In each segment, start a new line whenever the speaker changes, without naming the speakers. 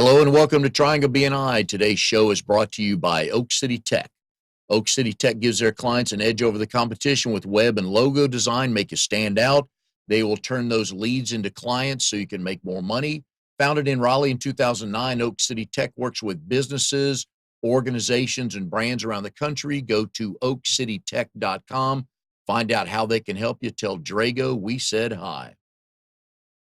Hello and welcome to Triangle BNI. Today's show is brought to you by Oak City Tech. Oak City Tech gives their clients an edge over the competition with web and logo design, make you stand out. They will turn those leads into clients so you can make more money. Founded in Raleigh in 2009, Oak City Tech works with businesses, organizations, and brands around the country. Go to oakcitytech.com. Find out how they can help you. Tell Drago we said hi.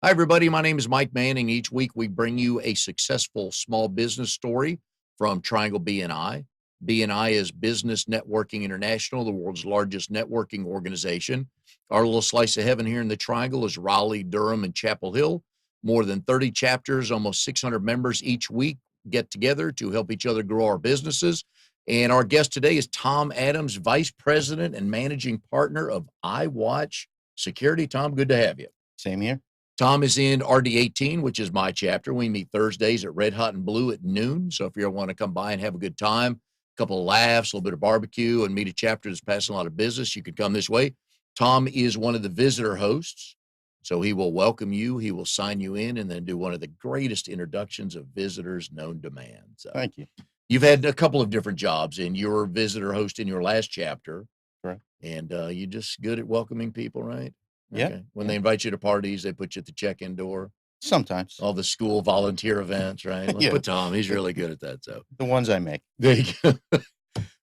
Hi, everybody. My name is Mike Manning. Each week, we bring you a successful small business story from Triangle BNI. BNI is Business Networking International, the world's largest networking organization. Our little slice of heaven here in the Triangle is Raleigh, Durham, and Chapel Hill. More than 30 chapters, almost 600 members each week get together to help each other grow our businesses. And our guest today is Tom Adams, Vice President and Managing Partner of Iwatch Security. Tom, good to have you.
Same here.
Tom is in RD18, which is my chapter. We meet Thursdays at Red Hot and Blue at noon. So if you want to come by and have a good time, a couple of laughs, a little bit of barbecue, and meet a chapter that's passing a lot of business, you can come this way. Tom is one of the visitor hosts. So he will welcome you. He will sign you in and then do one of the greatest introductions of visitors known to man. So
thank you.
You've had a couple of different jobs, and you were visitor host in your last chapter.
Correct.
And you're just good at welcoming people, right?
Yeah.
Okay. When they invite you to parties, they put you at the check-in door.
Sometimes.
All the school volunteer events, right? Let's
Yeah.
put Tom. He's really good at that. So
The ones I make.
there you go.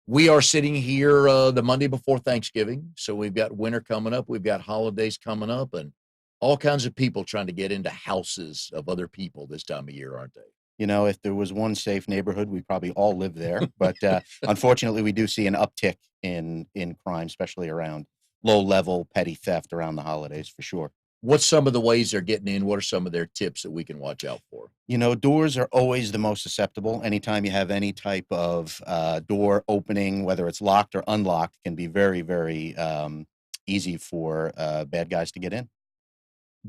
We are sitting here the Monday before Thanksgiving. So we've got winter coming up. We've got holidays coming up and all kinds of people trying to get into houses of other people this time of year, aren't they?
You know, if there was one safe neighborhood, we probably all live there. But unfortunately, we do see an uptick in crime, especially around low-level petty theft around the holidays, for sure.
What's some of the ways they're getting in? What are some of their tips that we can watch out for?
You know, doors are always the most susceptible. Anytime you have any type of door opening, whether it's locked or unlocked, can be very, very easy for bad guys to get in.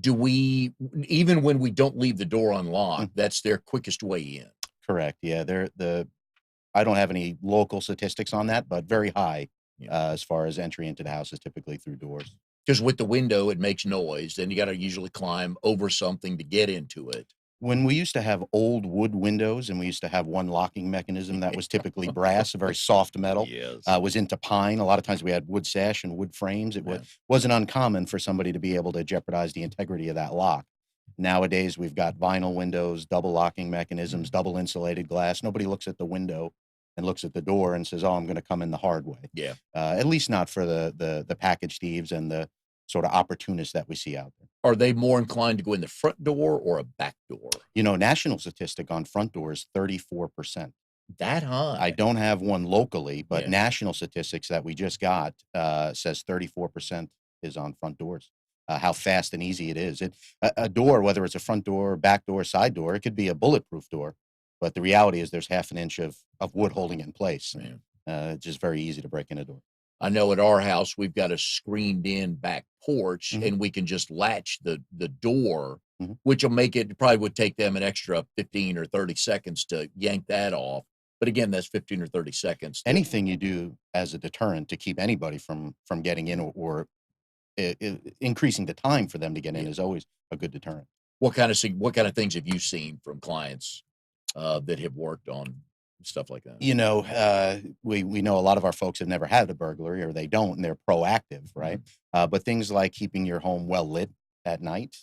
Do we, even when we don't leave the door unlocked, that's their quickest way in?
Correct. Yeah, I don't have any local statistics on that, but very high as far as entry into the house is typically through doors.
Because with the window, it makes noise. Then you got to usually climb over something to get into it.
When we used to have old wood windows and we used to have one locking mechanism that was typically brass, a very soft metal,
Yes.
Was into pine. A lot of times we had wood sash and wood frames. It wasn't uncommon for somebody to be able to jeopardize the integrity of that lock. Nowadays, we've got vinyl windows, double locking mechanisms, double insulated glass. Nobody looks at the window and looks at the door and says, oh, I'm going to come in the hard way.
Yeah.
At least not for the package thieves and the sort of opportunists that we see out there.
Are they more inclined to go in the front door or a back door?
You know, national statistic on front doors, 34%.
That high?
I don't have one locally, but national statistics that we just got says 34% is on front doors. How fast and easy it is. A door, whether it's a front door, back door, side door, it could be a bulletproof door. But the reality is there's half an inch of wood holding it in place. It's just very easy to break in a door.
I know at our house, we've got a screened in back porch and we can just latch the door, which will make it, probably would take them an extra 15 or 30 seconds to yank that off. But again, that's 15 or 30 seconds.
Anything you do as a deterrent to keep anybody from getting in or increasing the time for them to get in is always a good deterrent.
What kind of things have you seen from clients that have worked on stuff like that?
You know, we know a lot of our folks have never had a burglary or they don't, and they're proactive, right? But things like keeping your home well lit at night,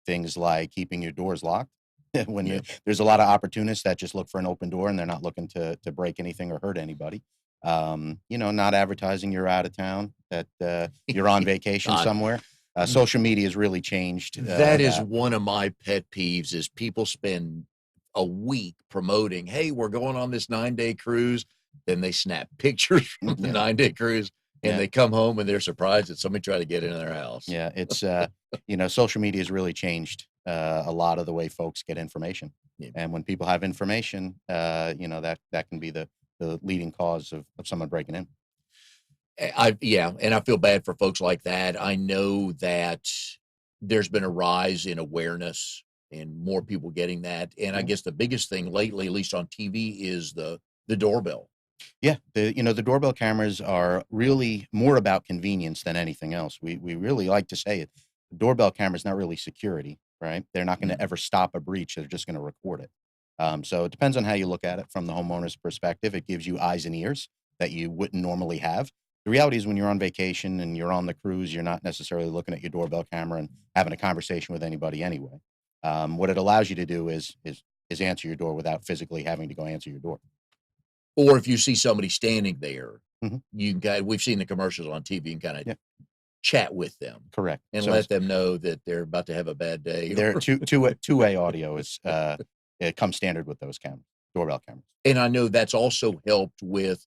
things like keeping your doors locked. There's a lot of opportunists that just look for an open door and they're not looking to break anything or hurt anybody. You know, not advertising you're out of town, that you're on vacation somewhere. Social media has really changed.
That is one of my pet peeves is people spend a week promoting, hey, we're going on this 9-day cruise. Then they snap pictures from the 9-day cruise and they come home and they're surprised that somebody tried to get into their house.
Yeah, it's, you know, social media has really changed a lot of the way folks get information. And when people have information, you know, that can be the leading cause of someone breaking in.
And I feel bad for folks like that. I know that there's been a rise in awareness and more people getting that. And I guess the biggest thing lately, at least on TV, is the doorbell.
Yeah, the doorbell cameras are really more about convenience than anything else. We really like to say it. The doorbell camera is not really security, right? They're not going to ever stop a breach. They're just going to record it. So it depends on how you look at it from the homeowner's perspective. It gives you eyes and ears that you wouldn't normally have. The reality is when you're on vacation and you're on the cruise, you're not necessarily looking at your doorbell camera and having a conversation with anybody anyway. What it allows you to do is answer your door without physically having to go answer your door.
Or if you see somebody standing there,
Mhm.
we've seen the commercials on TV and kind of
Yeah.
chat with them
Correct.
and
So
let them know that they're about to have a bad day.
there two-way audio is it comes standard with those cameras, doorbell cameras.
And I know that's also helped with,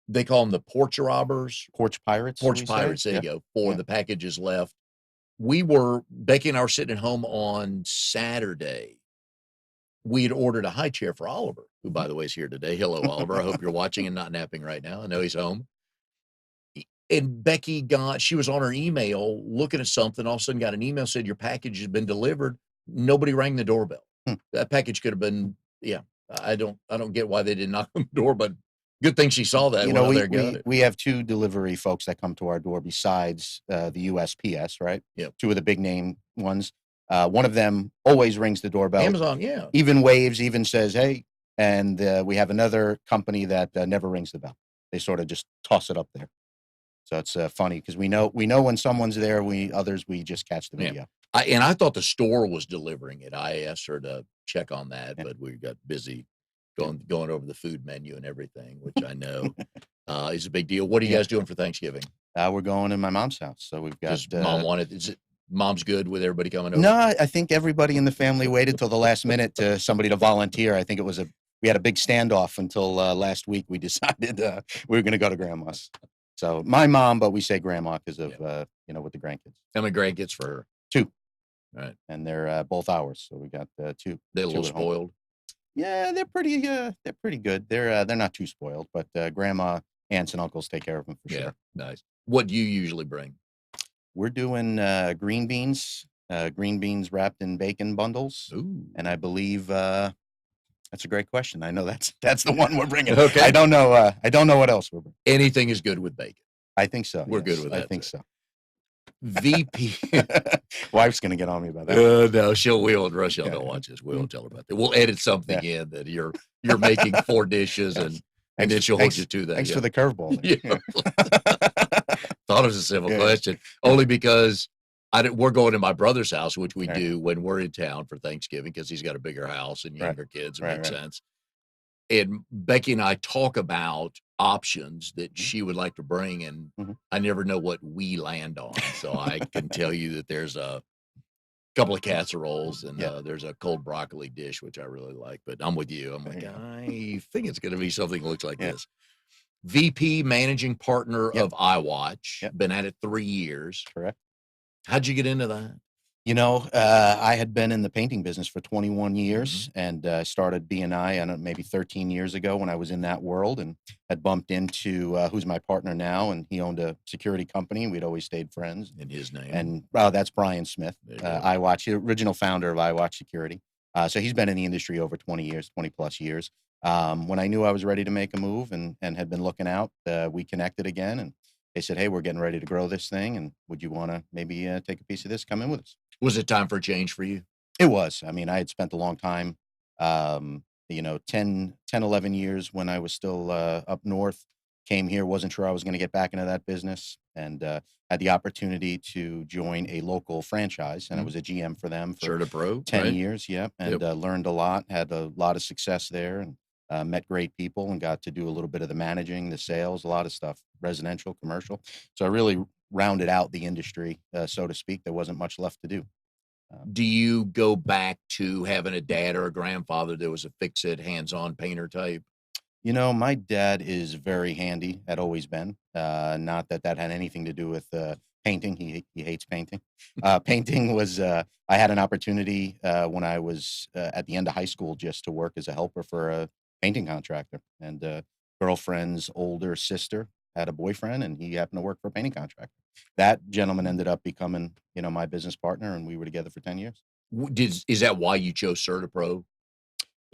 they call them the porch robbers,
Porch pirates.
porch
we say?
pirates. There
Yeah.
you go. For
Yeah.
the packages left. Becky and I were sitting at home on Saturday. We had ordered a high chair for Oliver, who, by the way, is here today. Hello, Oliver. I hope you're watching and not napping right now. I know he's home. And Becky she was on her email looking at something. All of a sudden got an email said, your package has been delivered. Nobody rang the doorbell. That package could have been, I don't get why they didn't knock on the door, but good thing she saw that.
You know, we have two delivery folks that come to our door besides the USPS, right?
Yep.
Two of the big name ones. One of them always rings the doorbell.
Amazon, yeah.
Even waves, even says, hey. And we have another company that never rings the bell. They sort of just toss it up there. So it's funny because we know when someone's there. We just catch the video.
I thought the store was delivering it. I asked her to check on that, but we got busy going over the food menu and everything, which I know is a big deal. What are you guys doing for Thanksgiving?
We're going to my mom's house, so we've got.
Does mom wanted? Is it mom's good with everybody coming over?
No, I think everybody in the family waited till the last minute to somebody to volunteer. I think we had a big standoff until last week. We decided we were going to go to grandma's. So my mom, but we say grandma because of with the grandkids.
How many grandkids for her?
2.
All right,
and they're both ours. So we got 2.
They're a little spoiled.
Yeah, they're pretty good. They're not too spoiled, but grandma, aunts, and uncles take care of them for sure.
Nice. What do you usually bring?
We're doing green beans wrapped in bacon bundles.
Ooh.
And I believe that's a great question. I know that's the one we're bringing.
Okay.
I don't know what else we're bringing.
Anything is good with bacon.
I think so.
We're good with that.
I think so.
VP.
Wife's going to get on me about that.
No, Rochelle don't watch this. We'll tell her about that. We'll edit something in that you're making 4 dishes and then she'll hold you to that.
Thanks for the curveball.
Thought it was a simple question. Only because we're going to my brother's house, which we do when we're in town for Thanksgiving because he's got a bigger house and younger kids. It makes sense. And Becky and I talk about options that she would like to bring, and I never know what we land on. So I can tell you that there's a couple of casseroles and there's a cold broccoli dish, which I really like. But I'm with you. I'm like, I think it's going to be something that looks like this. VP, managing partner of Iwatch. Been at it 3 years.
Correct.
How'd you get into that?
I had been in the painting business for 21 years and started BNI maybe 13 years ago when I was in that world, and had bumped into who's my partner now, and he owned a security company. We'd always stayed friends.
And his name?
And that's Brian Smith, Iwatch, the original founder of Iwatch Security. So he's been in the industry over 20 plus years. When I knew I was ready to make a move and had been looking out, we connected again, and they said, hey, we're getting ready to grow this thing, and would you want to maybe take a piece of this, come in with us?
Was it time for a change for you?
It was. I mean, I had spent a long time, 10, 11 years when I was still up north, came here, wasn't sure I was going to get back into that business, and had the opportunity to join a local franchise, and I was a GM for them for
Pro,
10 years, and learned a lot, had a lot of success there, and met great people and got to do a little bit of the managing, the sales, a lot of stuff, residential, commercial. So I really rounded out the industry, so to speak. There wasn't much left to do.
Do you go back to having a dad or a grandfather that was a fix-it, hands-on painter type?
My dad is very handy, had always been. Not that had anything to do with painting. He hates painting. Painting was, I had an opportunity when I was at the end of high school just to work as a helper for a painting contractor, and girlfriend's older sister had a boyfriend, and he happened to work for a painting contractor. That gentleman ended up becoming, my business partner, and we were together for 10 years.
Is that why you chose CertaPro?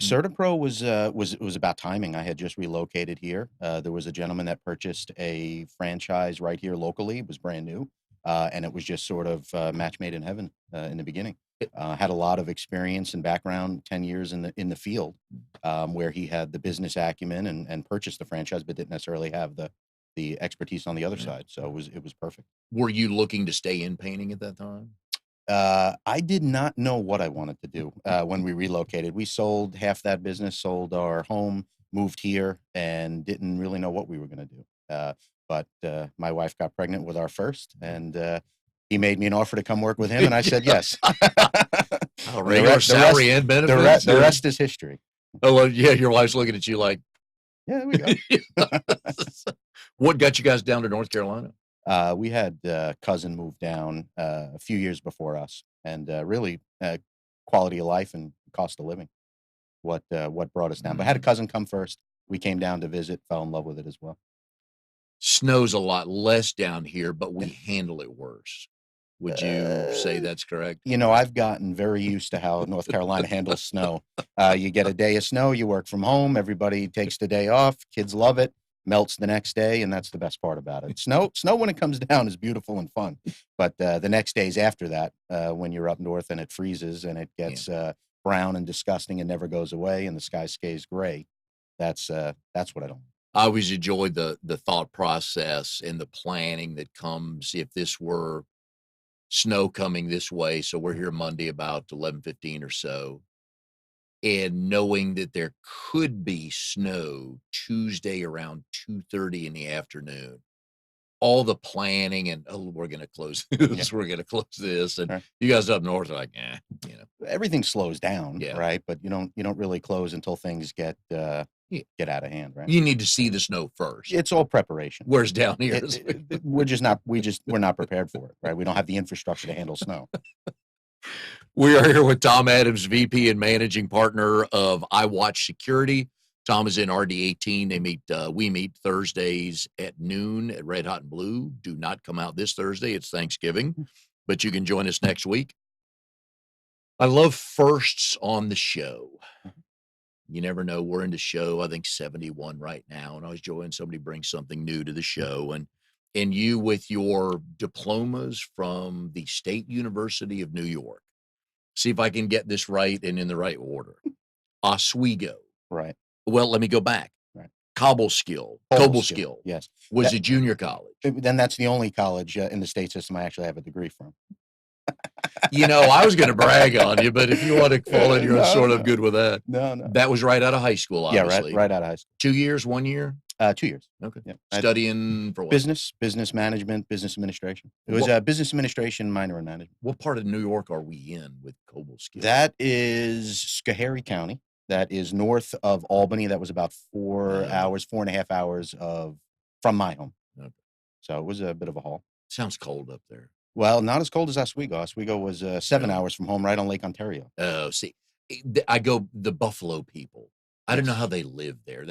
CertaPro was about timing. I had just relocated here. There was a gentleman that purchased a franchise right here locally. It was brand new, and it was just sort of match made in heaven in the beginning. Had a lot of experience and background, 10 years in the field, where he had the business acumen and purchased the franchise, but didn't necessarily have the expertise on the other
Yeah.
side. So it was perfect.
Were you looking to stay in painting at that time?
I did not know what I wanted to do when we relocated. We sold half that business, sold our home, moved here, and didn't really know what we were going to do. But my wife got pregnant with our first, and he made me an offer to come work with him, and I said yes.
Oh, regular salary and benefits.
The rest is history.
Oh, well, yeah, your wife's looking at you like,
yeah, there we go.
What got you guys down to North Carolina?
We had a cousin move down a few years before us, and really quality of life and cost of living what brought us down. But had a cousin come first. We came down to visit, fell in love with it as well.
Snow's a lot less down here, but we handle it worse. Would you say that's correct?
I've gotten very used to how North Carolina handles snow. You get a day of snow, you work from home, everybody takes the day off, kids love it, melts the next day, and that's the best part about it. Snow when it comes down is beautiful and fun, but the next days after that, when you're up north and it freezes and it gets brown and disgusting and never goes away and the sky stays gray, that's what I don't.
I always enjoyed the thought process and the planning that comes if this were snow coming this way. So we're here Monday about 11:15 or so, and knowing that there could be snow Tuesday around 2:30 in the afternoon. All the planning and we're going to close this, we're going to close this, and you guys up north are like,
everything slows down,
Yeah.
right? But you don't really close until things get out of hand, right?
You need to see the snow first.
It's all preparation.
Whereas down here,
we're not prepared for it, right? We don't have the infrastructure to handle snow.
We are here with Tom Adams, VP and managing partner of Iwatch Security. Tom is in RD18. We meet Thursdays at noon at Red Hot and Blue. Do not come out this Thursday. It's Thanksgiving, but you can join us next week. I love firsts on the show. You never know. We're into show, I think 71 right now, and I was enjoying somebody bring something new to the show. And you with your diplomas from the State University of New York. See if I can get this right and in the right order. Oswego.
Right.
Well, let me go back.
Right.
Cobleskill.
Yes.
Was a junior college.
Then that's the only college in the state system I actually have a degree from.
I was going to brag on you, but if you want to fall in, you're good with that.
No.
That was right out of high school, obviously.
Yeah, right out of high school.
2 years, 1 year?
2 years.
Okay. Yeah. Studying for what?
Business management, business administration. It was a business administration minor in management.
What part of New York are we in with Cobleskill?
That is Schoharie County. That is north of Albany. That was about 4.5 hours from my home. Okay. So it was a bit of a haul.
Sounds cold up there.
Well, not as cold as Oswego. Oswego was 7 hours from home, right on Lake Ontario.
Oh, see, I go the Buffalo people. I don't know how they live there.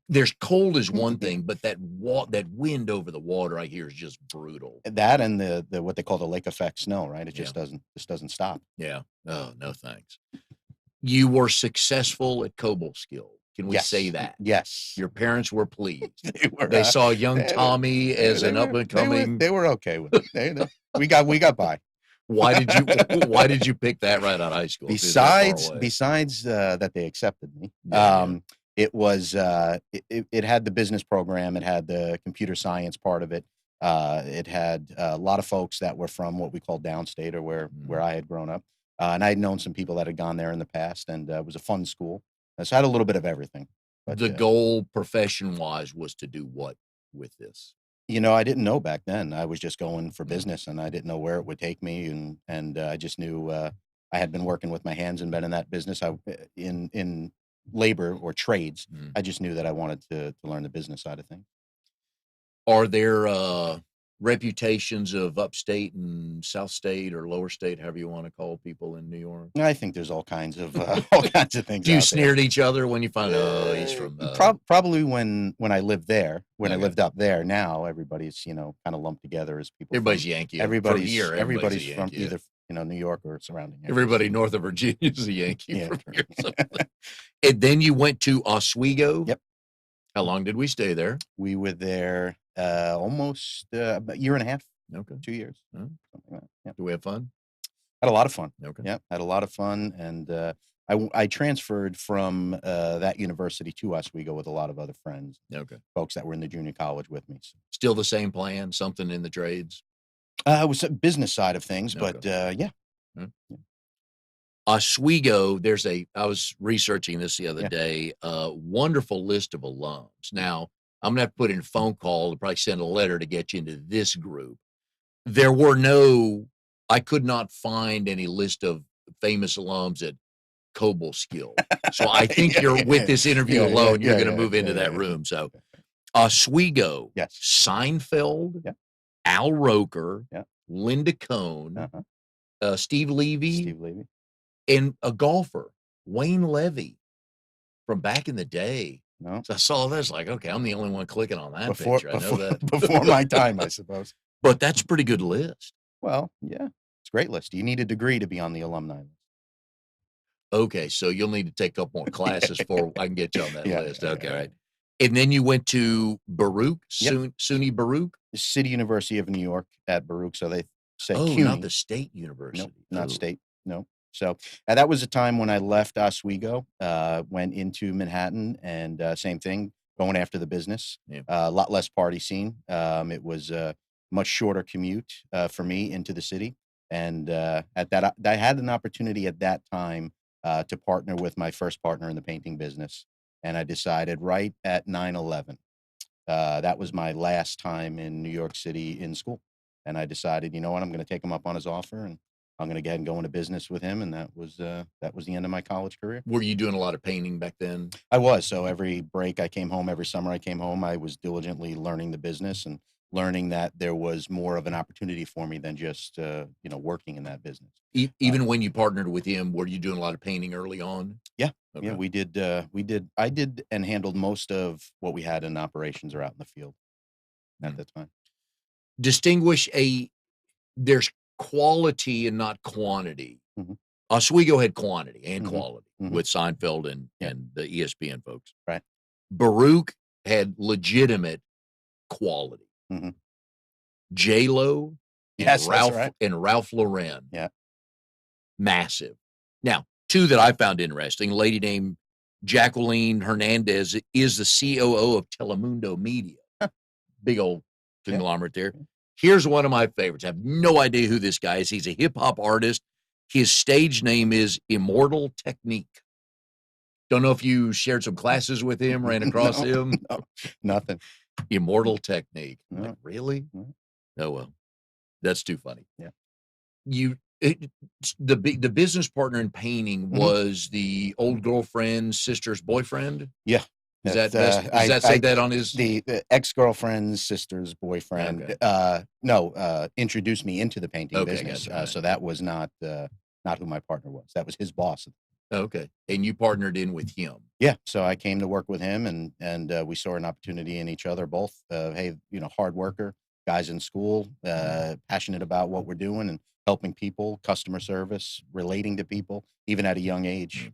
There's cold is one thing, but that wind over the water I hear is just brutal.
That and the what they call the lake effect snow, right? It just doesn't stop.
Yeah. Oh, no thanks. You were successful at Cobleskill. Can we say that?
Yes.
Your parents were pleased. They saw young Tommy as an up and coming.
They were okay with it. We got by.
Why did you pick that right out of high school?
Besides that they accepted me. It was it had the business program, it had the computer science part of it. It had a lot of folks that were from what we call downstate or where I had grown up. And I had known some people that had gone there in the past, and it was a fun school. So I had a little bit of everything. But,
the goal profession-wise was to do what with this?
I didn't know back then. I was just going for business, and I didn't know where it would take me. And I just knew I had been working with my hands and been in that business. In labor or trades, I just knew that I wanted to learn the business side of things.
Are there reputations of upstate and south state or lower state, however you want to call people in New York?
I think there's all kinds of things.
Do you sneer at each other when you find he's from
probably when I lived there, I lived up there. Now everybody's kind of lumped together as people.
Everybody's Yankee.
Everybody's from either New York or surrounding areas.
Everybody north of Virginia is a Yankee from here. And then you went to Oswego.
Yep.
How long did we stay there?
We were there almost a year and a half.
Okay.
2 years.
Huh?
Something like that. Yep.
Do we have fun?
Had a lot of fun.
Okay.
Yeah, had a lot of fun, and I transferred from that university to Oswego with a lot of other friends,
Okay.
folks that were in the junior college with me. So,
Still the same plan, something in the trades?
it was a business side of things,
Okay.
but yeah,
Mm.
yeah,
Oswego, I was researching this the other
yeah.
day, a wonderful list of alums. Now, I'm gonna have to put in a phone call to probably send a letter to get you into this group. There were no I could not find any list of famous alums at Skill. So I think
Yeah,
you're
yeah,
with this interview
yeah, yeah,
alone, you're
yeah,
gonna
yeah,
move
yeah,
into that
yeah,
room. So Oswego,
yes,
Seinfeld,
yeah,
Al Roker,
yeah,
Linda Cohn,
uh-huh.
Steve Levy,
Steve Levy.
and a golfer, Wayne Levy from back in the day.
No,
So I saw this like, okay, I'm the only one clicking on that
before
picture. I know
before
that.
before my time, I suppose.
But that's a pretty good list.
Well, yeah, it's a great list. You need a degree to be on the alumni list.
Okay, so you'll need to take a couple more
Yeah,
classes before I can get you on that
yeah,
list.
yeah, yeah,
Okay,
yeah.
right. And then you went to Baruch,
Yep.
SUNY Baruch?
City University of New York at Baruch, so they say
Oh, not
CUNY.
the state
Nope,
university.
not
Oh,
state. No. So that was a time when I left Oswego, went into Manhattan, and same thing, going after the business.
yeah.
A lot less party scene. It was a much shorter commute for me into the city, and at that, I had an opportunity at that time to partner with my first partner in the painting business, and I decided right at 9/11. That was my last time in New York City in school, and I decided, you know what, I'm going to take him up on his offer, and I'm going to go ahead and go into business with him, and that was the end of my college career.
Were you doing a lot of painting back then?
I was. So every break I came home, every summer I came home, I was diligently learning the business and learning that there was more of an opportunity for me than just working in that business. Uh,
Even when you partnered with him, were you doing a lot of painting early on?
yeah, yeah,
Okay.
we did. We did. I did and handled most of what we had in operations or out in the field at
Mm.
the time.
Distinguish there's quality and not quantity.
Hmm.
Oswego had quantity and
Hmm.
quality
Hmm.
with Seinfeld and
Yeah,
the ESPN folks.
right.
Baruch had legitimate quality.
Hmm.
J Lo
Yes, that's right.
and Ralph Lauren,
Yeah.
massive. Now, two that I found interesting. A lady named Jacqueline Hernandez is the COO of Telemundo Media. Big old
Yeah.
conglomerate there. Here's one of my favorites. I have no idea who this guy is. He's a hip hop artist. His stage name is Immortal Technique. Don't know if you shared some classes with him, ran across
No,
him.
no, nothing.
Immortal Technique. I'm like,
No,
really?
no.
Oh well, that's too funny.
Yeah.
You it, the business partner in painting
Hmm.
was the old girlfriend's sister's boyfriend.
Yeah.
Is
That
that best? Does that say that on his?
the ex-girlfriend's sister's boyfriend,
Okay.
no, introduced me into the painting
Okay,
business.
gotcha. All right.
So that was not who my partner was. That was his boss.
Okay, and you partnered in with him.
Yeah. So I came to work with him, and we saw an opportunity in each other both. Hey, hard worker, guys in school, passionate about what we're doing and helping people, customer service, relating to people, even at a young age.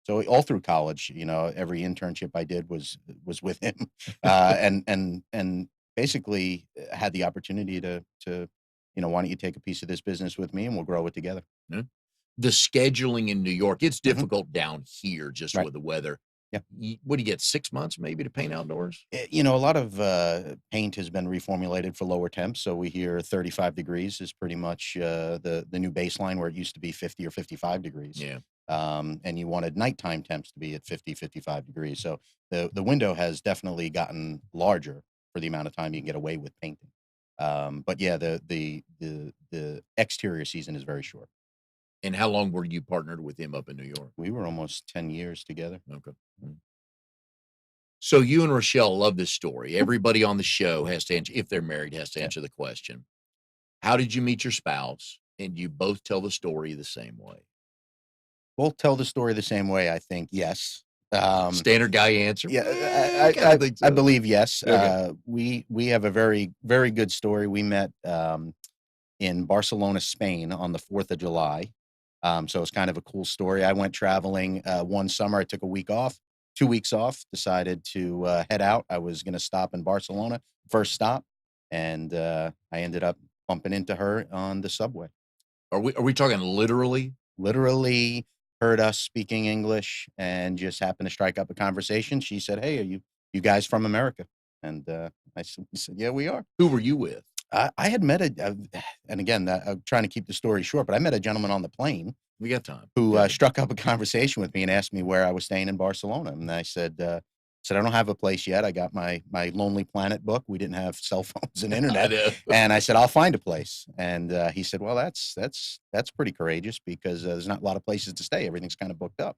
So all through college, every internship I did was with him, and basically had the opportunity to why don't you take a piece of this business with me and we'll grow it together.
Yeah. The scheduling in New York, it's
Hmm.
difficult down here just
Right.
with the weather.
Yeah.
What do you get? 6 months maybe to paint outdoors?
A lot of paint has been reformulated for lower temps. So we hear 35 degrees is pretty much the new baseline where it used to be 50 or 55 degrees.
Yeah.
And you wanted nighttime temps to be at 50, 55 degrees. So the window has definitely gotten larger for the amount of time you can get away with painting. But yeah, the exterior season is very short.
And how long were you partnered with him up in New York?
We were almost 10 years together.
Okay. So you and Rochelle love this story. Everybody on the show has to answer, if they're married, has to
Yeah.
answer the question. How did you meet your spouse? And you both tell the story the same way.
We'll tell the story the same way, I think. Yes.
Standard guy answer?
Yeah,
I kind of think
I
so.
believe yes.
Okay.
We have a very, very good story. We met in Barcelona, Spain on the 4th of July. So it's kind of a cool story. I went traveling one summer. I took a week off, 2 weeks off, decided to head out. I was going to stop in Barcelona, first stop, and I ended up bumping into her on the subway.
Are we talking literally?
Literally heard us speaking English and just happened to strike up a conversation. She said, "Hey, are you guys from America?" And we said, "Yeah, we are."
Who were you with?
I had met and again, I'm trying to keep the story short, but I met a gentleman on the plane
We got time.
who
Go ahead.
struck up a conversation with me and asked me where I was staying in Barcelona, and I said I don't have a place yet. I got my Lonely Planet book. We didn't have cell phones and
I
internet,
know.
and I said I'll find a place. And he said, "Well, that's pretty courageous because there's not a lot of places to stay. Everything's kind of booked up."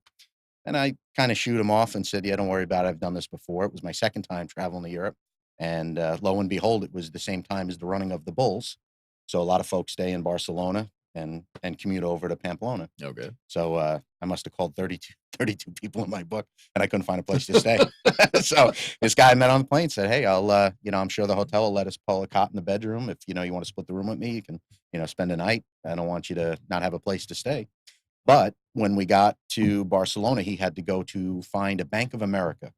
And I kind of shoot him off and said, "Yeah, don't worry about it. I've done this before. It was my second time traveling to Europe, and lo and behold, it was the same time as the running of the Bulls. So a lot of folks stay in Barcelona and commute over to Pamplona.
Okay.
So I must have called 32 people in my book, and I couldn't find a place to stay. So this guy I met on the plane said, "Hey, I'm sure the hotel will let us pull a cot in the bedroom. If, you want to split the room with me, you can, spend a night. I don't want you to not have a place to stay." But when we got to Barcelona, he had to go to find a Bank of America.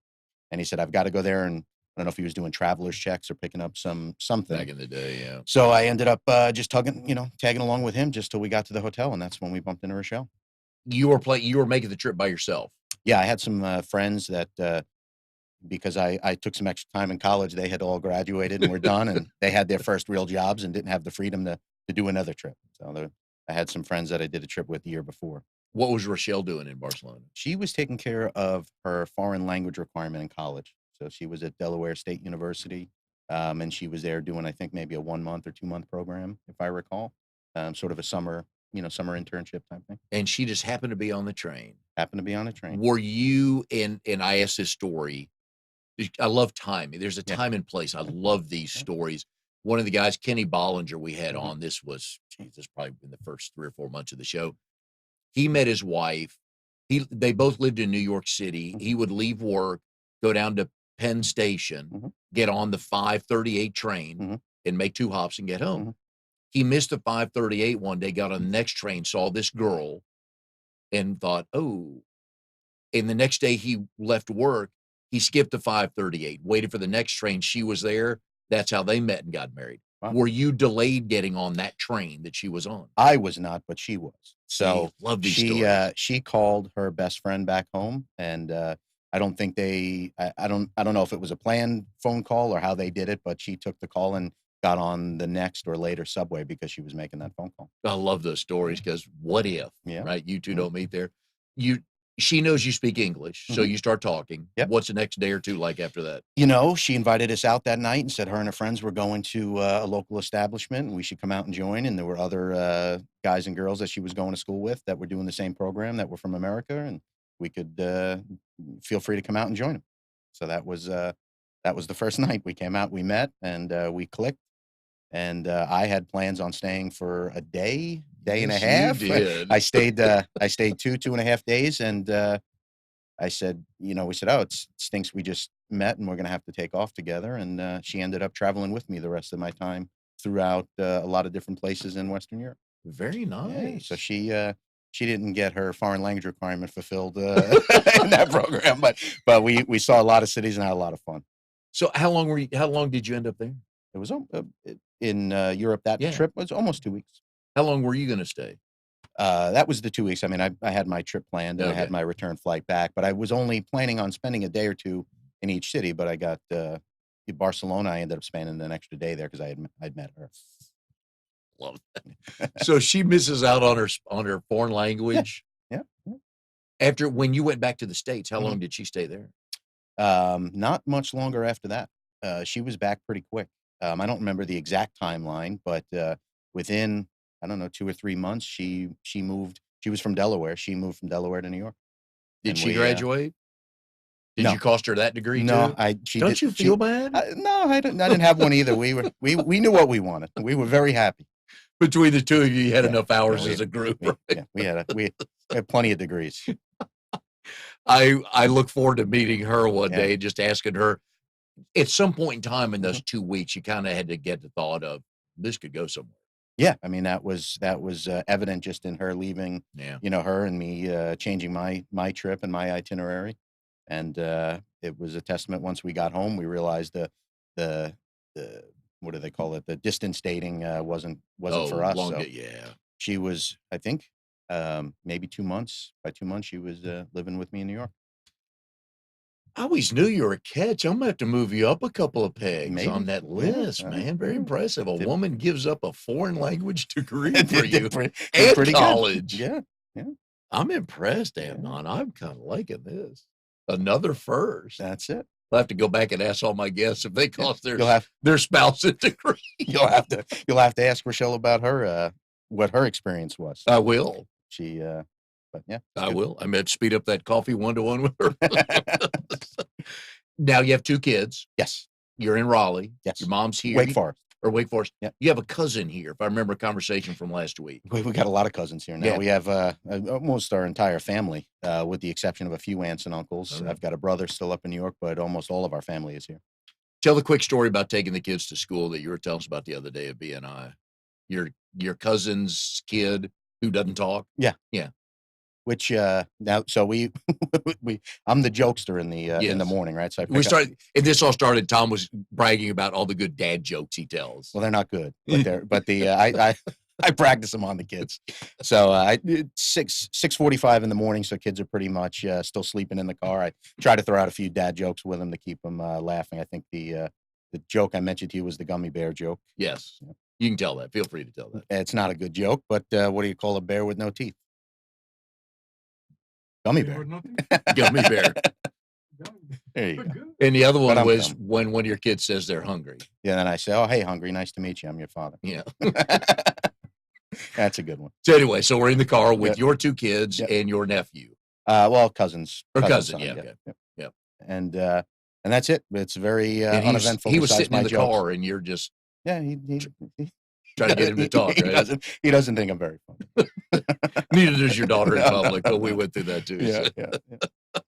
And he said, "I've got to go there." And I don't know if he was doing traveler's checks or picking up something.
Back in the day, yeah.
So I ended up just tagging along with him just till we got to the hotel. And that's when we bumped into Rochelle.
You were making the trip by yourself.
Yeah, I had some friends that because I took some extra time in college, they had all graduated and were done, and they had their first real jobs and didn't have the freedom to do another trip. So I had some friends that I did a trip with the year before.
What was Rochelle doing in Barcelona?
She was taking care of her foreign language requirement in college. So she was at Delaware State University, and she was there doing, I think, maybe a 1 month or 2 month program, if I recall, sort of a summer internship type thing.
And she just happened to be on the train.
Happened to be on a train.
Were you and I asked this story. I love timing. There's a time and place. I love these stories. One of the guys, Kenny Bollinger, we had on, this was probably in the first 3 or 4 months of the show. He met his wife. They both lived in New York City. He would leave work, go down to Penn Station, get on the 5:38 train, and make 2 hops and get home. He missed the 5:38 one day, got on the next train, saw this girl, and thought, "Oh." And the next day he left work. He skipped the 5:38, waited for the next train. She was there. That's how they met and got married. Wow. Were you delayed getting on that train that she was on?
I was not, but she was. So
love these stories.
She called her best friend back home, and I don't think I don't know if it was a planned phone call or how they did it, but she took the call and got on the next or later subway because she was making that phone call.
I love those stories because what if, right? You two don't meet there. She knows you speak English, so you start talking. Yep. What's the next day or two like after that?
She invited us out that night and said her and her friends were going to a local establishment and we should come out and join. And there were other guys and girls that she was going to school with that were doing the same program that were from America, and we could feel free to come out and join them. So that was the first night. We came out, we met, and we clicked. And I had plans on staying for a day and a half.
You did.
I stayed 2.5 days, and I said, we said, "Oh, it stinks. We just met, and we're going to have to take off together." And she ended up traveling with me the rest of my time throughout a lot of different places in Western Europe.
Very nice.
Yeah, so she didn't get her foreign language requirement fulfilled in that program, but we saw a lot of cities and had a lot of fun.
So how long did you end up there?
It was in Europe. That trip was almost 2 weeks.
How long were you going to stay?
That was the 2 weeks. I mean, I had my trip planned and I had my return flight back, but I was only planning on spending a day or two in each city. But I got Barcelona. I ended up spending an extra day there because I'd met her.
Love that. So she misses out on her foreign language.
Yeah.
After when you went back to the States, how long did she stay there?
Not much longer after that. She was back pretty quick. I don't remember the exact timeline, but within, I don't know, 2 or 3 months, she moved. She was from Delaware. She moved from Delaware to New York.
Did she graduate? Did you cost her that degree
no,
too? Don't you feel bad?
No, I didn't have one either. We knew what we wanted. We were very happy.
Between the two of you had enough hours as a group.
We had plenty of degrees.
I look forward to meeting her one day and just asking her. At some point in time in those 2 weeks, you kind of had to get the thought of this could go somewhere.
Yeah, I mean that was evident just in her leaving. Her and me changing my trip and my itinerary, and it was a testament. Once we got home, we realized the what do they call it? The distance dating wasn't for us. She was, I think, maybe 2 months. By 2 months, she was living with me in New York.
I always knew you were a catch. I'm gonna have to move you up a couple of pegs on
Maybe.
that
Yeah,
list, man. Very impressive. A
Did,
woman gives up a foreign language degree for
did,
you
did
and
pretty
college.
good. Yeah.
I'm impressed,
Yeah.
Amnon. I'm kind of liking this. Another first.
That's it.
I'll have to go back and ask all my guests if they cost their spouse a degree.
You'll have to ask Rochelle about her what her experience was.
I will.
She but yeah.
I will. I meant speed up that coffee 1-to-1 with her. Now you have 2 kids.
Yes.
You're in Raleigh.
Yes.
Your mom's here.
Wake Forest.
Or Wake Forest.
Yep.
You have a cousin here, if I remember a conversation from last week.
We got a lot of cousins here now.
Yeah.
We have almost our entire family, with the exception of a few aunts and uncles.
Okay.
I've got a brother still up in New York, but almost all of our family is here.
Tell the quick story about taking the kids to school that you were telling us about the other day at BNI. Your cousin's kid who doesn't talk?
Yeah.
Yeah.
Which now, so we I'm the jokester in the morning, right? So
and this all started. Tom was bragging about all the good dad jokes he tells.
Well, they're not good, but I practice them on the kids. So I 6:45 in the morning, so kids are pretty much still sleeping in the car. I try to throw out a few dad jokes with them to keep them laughing. I think the joke I mentioned to you was the gummy bear joke.
Yes, yeah. You can tell that. Feel free to tell that.
It's not a good joke, but what do you call a bear with no teeth? Gummy bear.
Gummy bear.
There you go.
And the other one was when one of your kids says they're hungry.
Yeah, then I say, "Oh, hey, hungry. Nice to meet you. I'm your father."
Yeah.
That's a good one.
So anyway, so we're in the car with your 2 kids and your nephew.
Well, cousins.
Or cousin,
son,
yeah. Okay. Yep.
And that's it. It's very uneventful.
He was sitting in the car, and you're just
he
trying to get him to talk. Right?
He doesn't think I'm very funny.
Neither does your daughter in public, but we went through that too.
Yeah,
so.
yeah.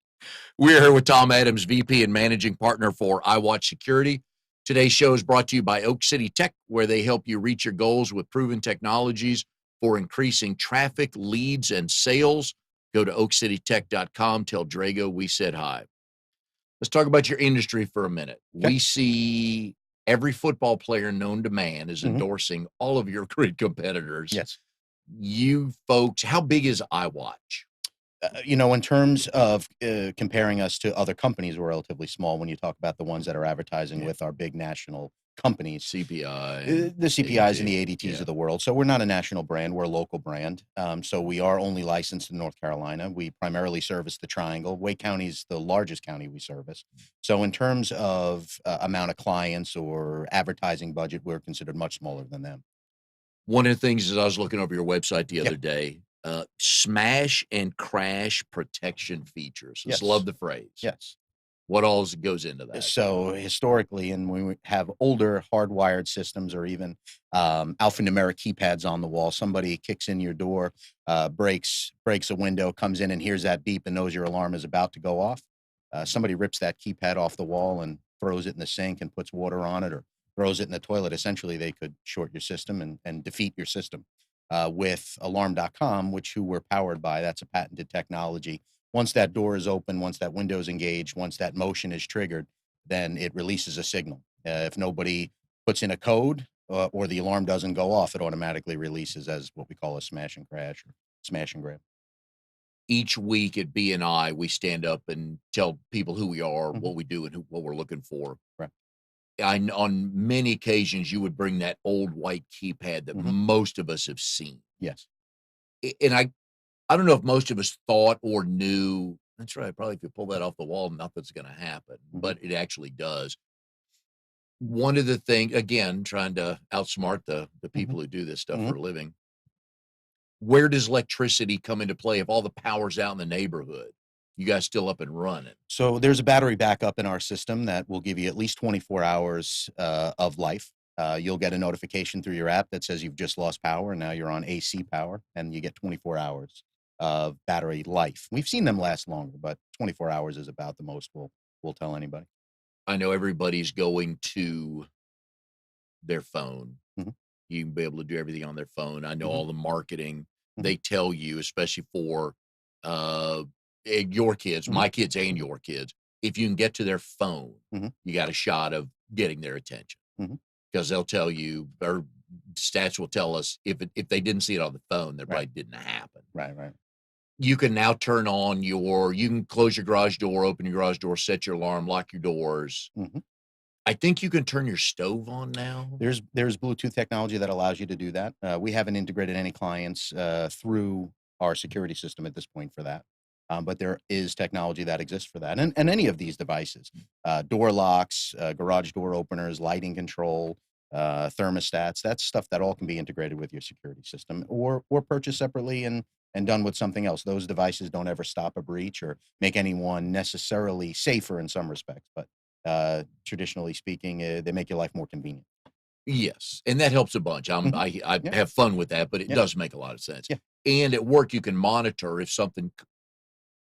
We're here with Tom Adams, VP and Managing Partner for Iwatch Security. Today's show is brought to you by Oak City Tech, where they help you reach your goals with proven technologies for increasing traffic, leads, and sales. Go to oakcitytech.com. Tell Drago we said hi. Let's talk about your industry for a minute. Okay. We see every football player known to man is endorsing all of your great competitors.
Yes.
You folks, how big is Iwatch?
In terms of comparing us to other companies, we're relatively small when you talk about the ones that are advertising with our big national companies.
CPI.
The CPIs and the ADTs of the world. So we're not a national brand. We're a local brand. So we are only licensed in North Carolina. We primarily service the Triangle. Wake County is the largest county we service. So in terms of amount of clients or advertising budget, we're considered much smaller than them.
One of the things is I was looking over your website the other day, smash and crash protection features. Just love the phrase.
Yes.
What all goes into that?
So historically, and when we have older hardwired systems or even alphanumeric keypads on the wall, somebody kicks in your door, breaks a window, comes in and hears that beep and knows your alarm is about to go off. Somebody rips that keypad off the wall and throws it in the sink and puts water on it or throws it in the toilet. Essentially, they could short your system and defeat your system. With alarm.com, who we're powered by, that's a patented technology. Once that door is open, once that window is engaged, once that motion is triggered, then it releases a signal. If nobody puts in a code or the alarm doesn't go off, it automatically releases as what we call a smash and crash or smash and grab.
Each week at BNI, we stand up and tell people who we are, what we do, and what we're looking for.
Right.
On many occasions, you would bring that old white keypad that most of us have seen.
Yes.
And I don't know if most of us thought or knew, that's right, probably if you pull that off the wall, nothing's going to happen, but it actually does. One of the things, again, trying to outsmart the people who do this stuff for a living, where does electricity come into play if all the power's out in the neighborhood? You guys still up and running?
So there's a battery backup in our system that will give you at least 24 hours of life. You'll get a notification through your app that says you've just lost power and now you're on AC power, and you get 24 hours of battery life. We've seen them last longer, but 24 hours is about the most we'll tell anybody.
I know everybody's going to their phone. You can be able to do everything on their phone. I know all the marketing they tell you, especially for your kids, my kids and your kids, if you can get to their phone, you got a shot of getting their attention, because they'll tell you, or stats will tell us if they didn't see it on the phone, that
Right.
probably didn't happen.
Right. Right.
You can now turn on you can close your garage door, open your garage door, set your alarm, lock your doors.
hmm
I think you can turn your stove on now.
There's Bluetooth technology that allows you to do that. We haven't integrated any clients through our security system at this point for that. But there is technology that exists for that. And any of these devices, door locks, garage door openers, lighting control, thermostats, that's stuff that all can be integrated with your security system or purchased separately and done with something else. Those devices don't ever stop a breach or make anyone necessarily safer in some respects, but traditionally speaking, they make your life more convenient.
Yes, and that helps a bunch.
Mhm.
I
Yeah,
have fun with that, but it
yeah,
does make a lot of sense.
yeah.
And at work, you can monitor if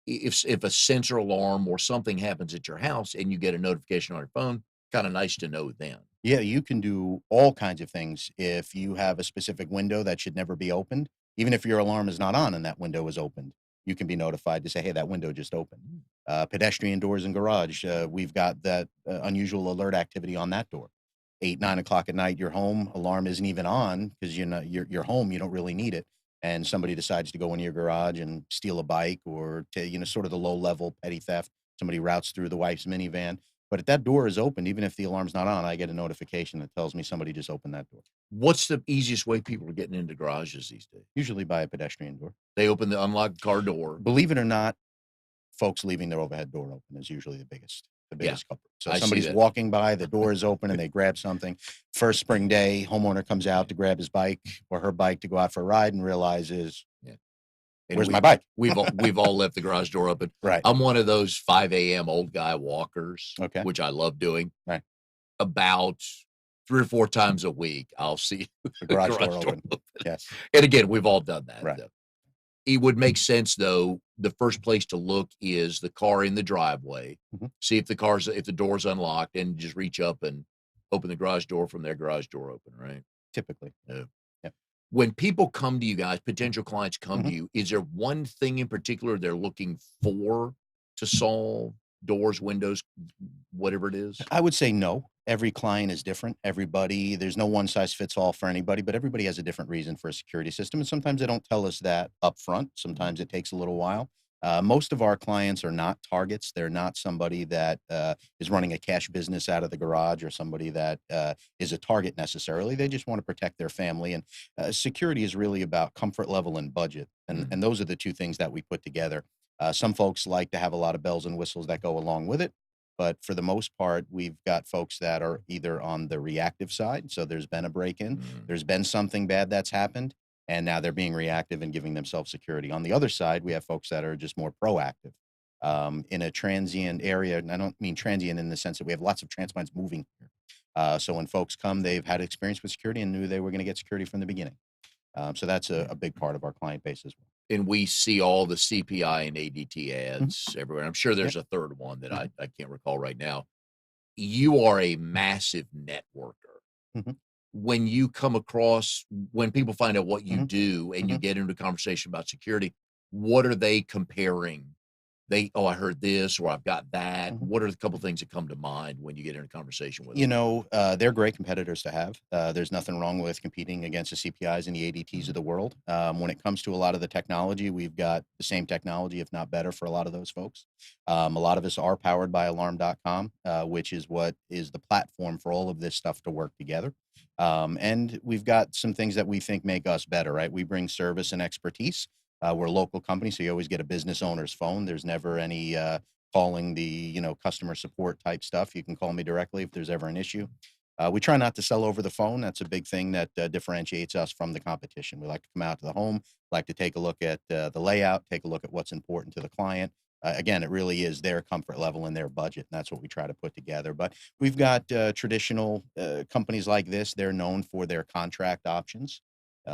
if a sensor alarm or something happens at your house and you get a notification on your phone. Kind of nice to know then.
Yeah, you can do all kinds of things if you have a specific window that should never be opened. Even if your alarm is not on and that window is opened, you can be notified to say, "Hey, that window just opened." Pedestrian doors in garage, we've got that unusual alert activity on that door. 8, 9 o'clock at night, you're home, alarm isn't even on because you're home, you don't really need it, and somebody decides to go into your garage and steal a bike or to sort of the low level petty theft. Somebody routes through the wife's minivan, but if that door is open, even if the alarm's not on, I get a notification that tells me somebody just opened that door,
What's the easiest way people are getting into garages these days?
usually by a pedestrian door.
They open the unlocked car door.
Believe it or not, folks leaving their overhead door open is usually the
Yeah,
biggest culprit. So
I see
somebody's
that.
walking by, the door is open, and they grab something. First spring day, homeowner comes out to grab his bike or her bike to go out for a ride and realizes,
Yeah. And
"Where's my bike?"
we've all left the garage door open.
Right.
I'm one of those 5 a.m. old guy walkers,
Okay.
which I love doing.
Right.
About 3 or 4 times a week, I'll see
The
the
garage
garage
door
door
open.
open.
Yes.
And again, we've all done that.
Right.
It would make sense though. The first place to look is the car in the driveway.
Mhm.
See if the door's unlocked, and just reach up and open the garage door from their garage door open. Right.
Typically.
Yeah.
Yep.
When people come to you guys, potential clients come to
Mhm.
you, is there one thing in particular they're looking for to solve? Doors, windows, whatever it is?
I would say no. Every client is different. There's no one size fits all for anybody, but everybody has a different reason for a security system. And sometimes they don't tell us that up front. Sometimes it takes a little while. Most of our clients are not targets. They're not somebody that is running a cash business out of the garage or somebody that is a target necessarily. They just want to protect their family. And security is really about comfort level and budget. And those are the two things that we put together. Some folks like to have a lot of bells and whistles that go along with it. But for the most part, we've got folks that are either on the reactive side. So there's been a break in,
Mm.
there's been something bad that's happened, and now they're being reactive and giving themselves security. On the other side, we have folks that are just more proactive in a transient area. And I don't mean transient in the sense that we have lots of transplants moving here. So when folks come, they've had experience with security and knew they were going to get security from the beginning. So that's a big part of our client base as well.
And we see all the CPI and ADT
Mhm.
ads everywhere. I'm sure there's
Yep.
a third one that
Mhm.
I can't recall right now. You are a massive networker.
Mhm.
When people find out what you
Mhm.
do and you
Mhm.
get into a conversation about security, what are they comparing? Oh, I heard this or I've got that.
Mhm.
What are the couple things that come to mind when you get in a conversation with
You
them?
know, they're great competitors to have. There's nothing wrong with competing against the CPIs and the ADTs of the world. When it comes to a lot of the technology, we've got the same technology, if not better, for a lot of those folks. A lot of us are powered by alarm.com, which is what is the platform for all of this stuff to work together. And we've got some things that we think make us better, right? We bring service and expertise. We're a local company, so you always get a business owner's phone. There's never any calling the customer support type stuff. You can call me directly if there's ever an issue. We try not to sell over the phone. That's a big thing that differentiates us from the competition. We like to come out to the home, like to take a look at the layout, take a look at what's important to the client. Again, it really is their comfort level and their budget, and that's what we try to put together. But we've got traditional companies like this. They're known for their contract options.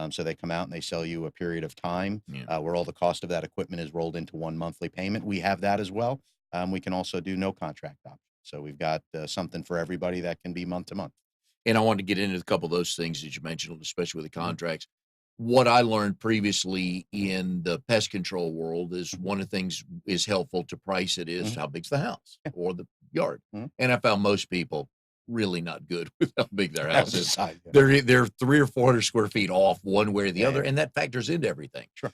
So they come out and they sell you a period of time
Yeah.
where all the cost of that equipment is rolled into one monthly payment. We have that as well. We can also do no contract options. So we've got something for everybody that can be month to month.
And I wanted to get into a couple of those things that you mentioned, especially with the
Mhm.
contracts. What I learned previously in the pest control world is one of the things is helpful to price it is
Mhm.
how big's the house
Yeah.
or the yard.
Mhm.
And I found most people, really not good with how big their house is.
Outside, yeah.
They're 300 or 400 square feet off one way or the
Yeah,
other,
yeah.
and that factors into everything.
Sure.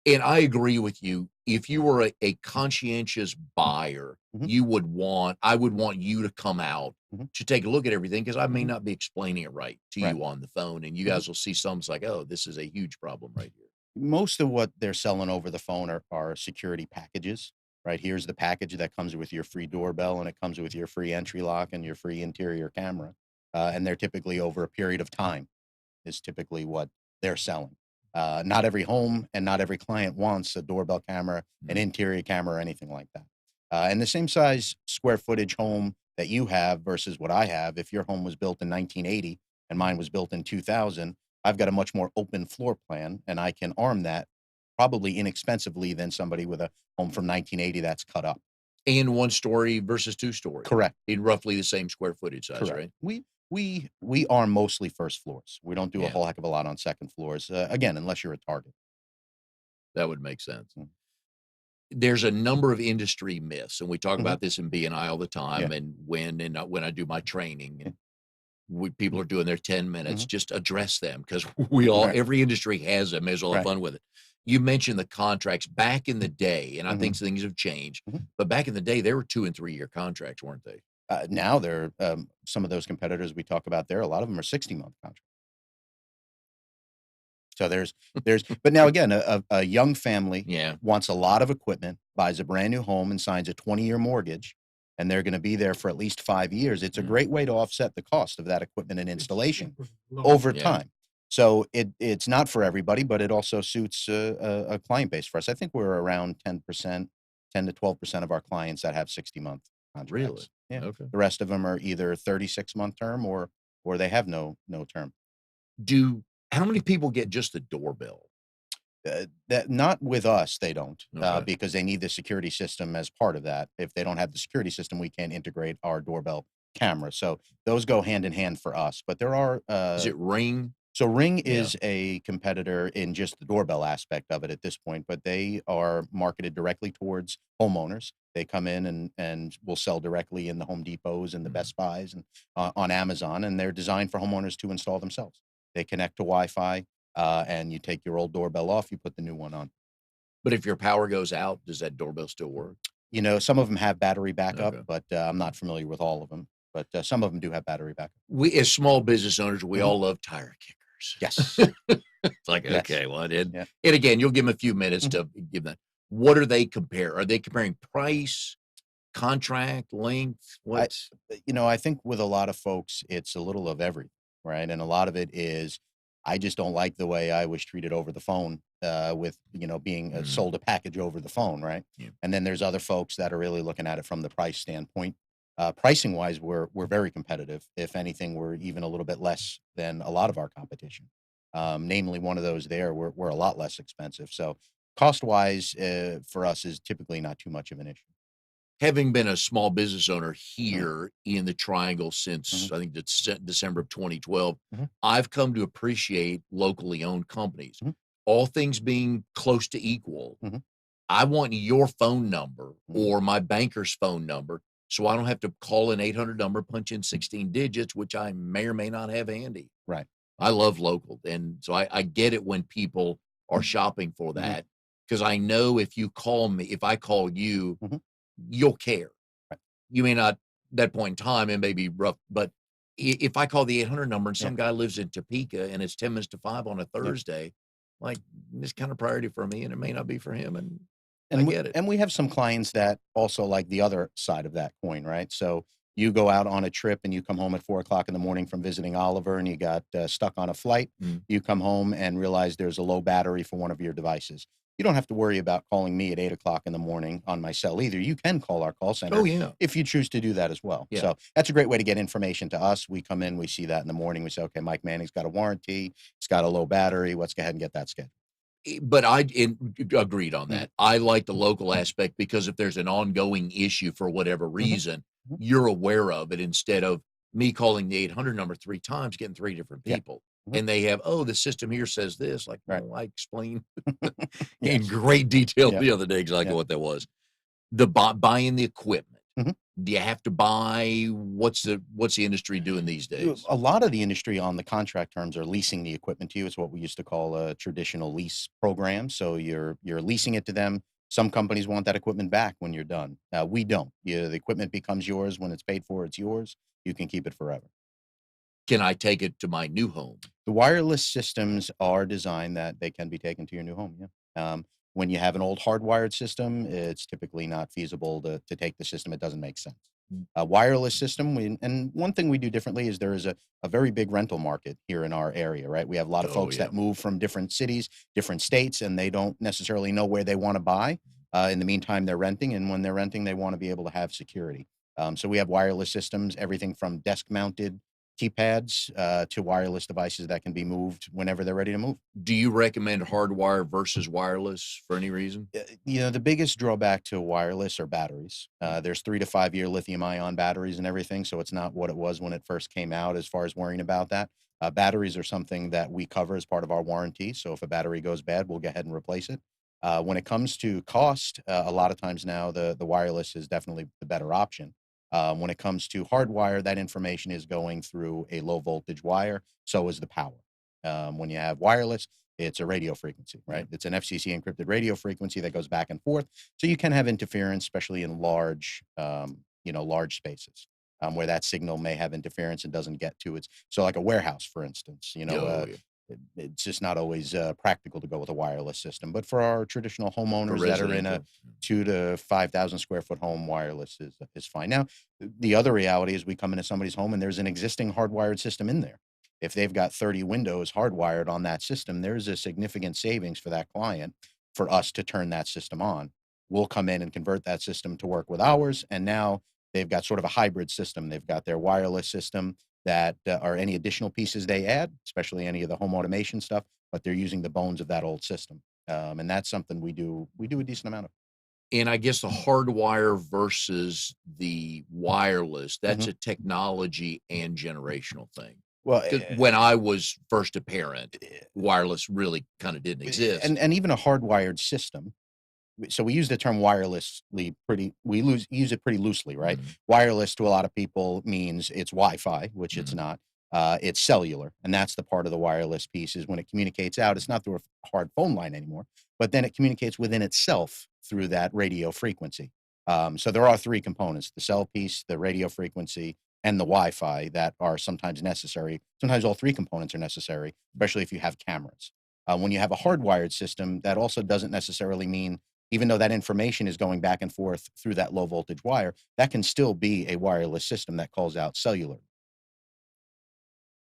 And I agree with you. If you were a conscientious buyer,
Mhm.
I would want you to come out
Mhm.
to take a look at everything because I may
Mhm.
not be explaining it right to
Right.
you on the phone, and you
Mhm.
guys will see something like, oh, this is a huge problem right here.
Most of what they're selling over the phone are security packages, right? Here's the package that comes with your free doorbell, and it comes with your free entry lock and your free interior camera. And they're typically over a period of time is typically what they're selling. Not every home and not every client wants a doorbell camera, an
Mm.
interior camera, or anything like that. And the same size square footage home that you have versus what I have, if your home was built in 1980 and mine was built in 2000, I've got a much more open floor plan and I can arm that probably inexpensively than somebody with a home from 1980 that's cut up.
And one story versus two story
Correct.
in roughly the same square footage size,
Correct.
right?
We are mostly first floors. We don't do a
Yeah,
whole heck of a lot on second floors. Again, unless you're a Target.
that would make sense.
Mm.
There's a number of industry myths, and we talk
Mhm.
about this in BNI all the
Yeah.
time. And when I do my training,
Yeah.
and people
Mm.
are doing their 10 minutes,
Mhm.
just address them because
Right.
every industry has them. May as well have
Right.
fun with it. You mentioned the contracts back in the
Mm.
day, and I think
Mhm.
things have changed.
Mhm.
But back in the day, they were 2 and 3 year contracts, weren't they?
Now there some of those competitors we talk about there, a lot of them are 60-month contracts. So but now again, a young family
Yeah.
wants a lot of equipment, buys a brand new home and signs a 20-year mortgage, and they're gonna be there for at least 5 years. It's a
Mm,
great way to offset the cost of that equipment and installation over
yeah.
time. So it's not for everybody, but it also suits a client base for us. I think we're around 10%, 10 to 12% of our clients that have 60-month
Really?
contracts. Yeah.
Okay.
The rest of them are either 36-month term or they have no term.
Do how many people get just the doorbell?
That not with us, they don't,
Okay.
because they need the security system as part of that. If they don't have the security system, we can't integrate our doorbell camera. So those go hand in hand for us. But there are
Is it Ring?
so Ring
Yeah.
is a competitor in just the doorbell aspect of it at this point, but they are marketed directly towards homeowners. They come in and will sell directly in the Home Depots and the
Mhm.
Best Buys and on Amazon, and they're designed for homeowners to install themselves. They connect to Wi-Fi, and you take your old doorbell off, you put the new one on.
But if your power goes out, does that doorbell still work?
You know, some of them have battery backup,
Okay.
but I'm not familiar with all of them. But some of them do have battery backup.
We as small business owners, we
Mhm.
all love tire
Yes.
kickers. It's like,
Yes.
okay, well, I did.
Yeah.
And again, you'll give them a few minutes
Mhm.
to give that. What are they compare? Are they comparing price, contract, length?
I
What's
I think with a lot of folks, it's a little of everything, right? And a lot of it is, I just don't like the way I was treated over the phone, with, being
Mhm.
sold a package over the phone, right?
Yeah.
And then there's other folks that are really looking at it from the price standpoint. Pricing wise, we're very competitive. If anything, we're even a little bit less than a lot of our competition. Namely, one of those there, we're a lot less expensive. So cost wise, for us is typically not too much of an issue.
Having been a small business owner
Mhm.
here in the Triangle since
Mhm.
I think December of 2012,
Mhm.
I've come to appreciate locally owned companies.
Mhm.
All things being close to equal,
Mhm.
I want your phone number
Mhm.
or my banker's phone number so I don't have to call an 800 number, punch in 16 digits, which I may or may not have handy.
Right.
I love local. And so I get it when people are shopping for
Mhm.
that because I know if I call you,
Mhm.
you'll care.
Right.
You may not that point in time, it may be rough, but if I call the 800 number and
Yeah.
some guy lives in Topeka and it's 10 minutes to 5 on a
Yeah.
Thursday, like this kind of priority for me and it may not be for him. And I
And
get it.
we have some clients that also like the other side of that coin, right? So you go out on a trip and you come home at 4 o'clock in the morning from visiting Oliver, and you got stuck on a flight.
Mm.
You come home and realize there's a low battery for one of your devices. You don't have to worry about calling me at 8 o'clock in the morning on my cell either. You can call our call
Oh,
center
yeah.
if you choose to do that as well.
Yeah.
So that's a great way to get information to us. We come in, we see that in the morning. We say, okay, Mike Manning's got a warranty. It's got a low battery. Let's go ahead and get that scheduled.
But agreed on
Mhm.
that. I like the local aspect because if there's an ongoing issue for whatever
Mhm.
reason,
Mhm.
you're aware of it instead of me calling the 800 number 3 times, getting 3 different
Yeah.
people.
Mhm.
And they have, "Oh, the system here says this." Like,
Right.
no, I explained in
Yes.
great detail
Yeah.
the other day exactly
Yeah.
what that was. Buying the equipment.
Mhm.
Do you have to buy? What's the industry doing these days?
A lot of the industry on the contract terms are leasing the equipment to you. It's what we used to call a traditional lease program. So you're leasing it to them. Some companies want that equipment back when you're done. We don't. The equipment becomes yours when it's paid for. It's yours. You can keep it forever.
Can I take it to my new home?
The wireless systems are designed that they can be taken to your new home. Yeah. When you have an old hardwired system, it's typically not feasible to take the system. It doesn't make sense. A wireless system, and one thing we do differently is there is a very big rental market here in our area, right? We have a lot of
Oh
folks
yeah.
that move from different cities, different states, and they don't necessarily know where they want to buy. In the meantime, they're renting, and when they're renting, they want to be able to have security. So we have wireless systems, everything from desk mounted keypads to wireless devices that can be moved whenever they're ready to move.
Do you recommend hardwire versus wireless for any reason?
The biggest drawback to wireless are batteries. There's 3 to 5 year lithium ion batteries and everything, so it's not what it was when it first came out as far as worrying about that. Batteries are something that we cover as part of our warranty. So if a battery goes bad, we'll go ahead and replace it. When it comes to cost, a lot of times now the wireless is definitely the better option. When it comes to hardwire, that information is going through a low voltage wire. So is the power. When you have wireless, it's a radio frequency, right? It's an FCC encrypted radio frequency that goes back and forth. So you can have interference, especially in large spaces where that signal may have interference and doesn't get to its. So like a warehouse, for instance,
Oh yeah.
it's just not always practical to go with a wireless system. But for our traditional
For
homeowners that are in a
residential.
2 to 5,000 square foot home, wireless is fine. Now, the other reality is we come into somebody's home and there's an existing hardwired system in there. If they've got 30 windows hardwired on that system, there's a significant savings for that client for us to turn that system on. We'll come in and convert that system to work with ours. And now they've got sort of a hybrid system. They've got their wireless system that are any additional pieces they add, especially any of the home automation stuff, but they're using the bones of that old system. And that's something we do a decent amount of.
And I guess the hardwire versus the wireless, that's
Mhm.
a technology and generational thing.
Well,
'Cause when I was first a parent,
eh,
wireless really kind of didn't exist.
and even a hardwired system. So we use the term wirelessly use it pretty loosely, right?
Mhm.
Wireless to a lot of people means it's Wi-Fi, which it's
Mhm.
not. It's cellular, and that's the part of the wireless piece is when it communicates out. It's not through a hard phone line anymore, but then it communicates within itself through that radio frequency. So there are three components: the cell piece, the radio frequency, and the Wi-Fi that are sometimes necessary. Sometimes all three components are necessary, especially if you have cameras. When you have a hardwired system, that also doesn't necessarily mean even though that information is going back and forth through that low voltage wire, that can still be a wireless system that calls out cellular.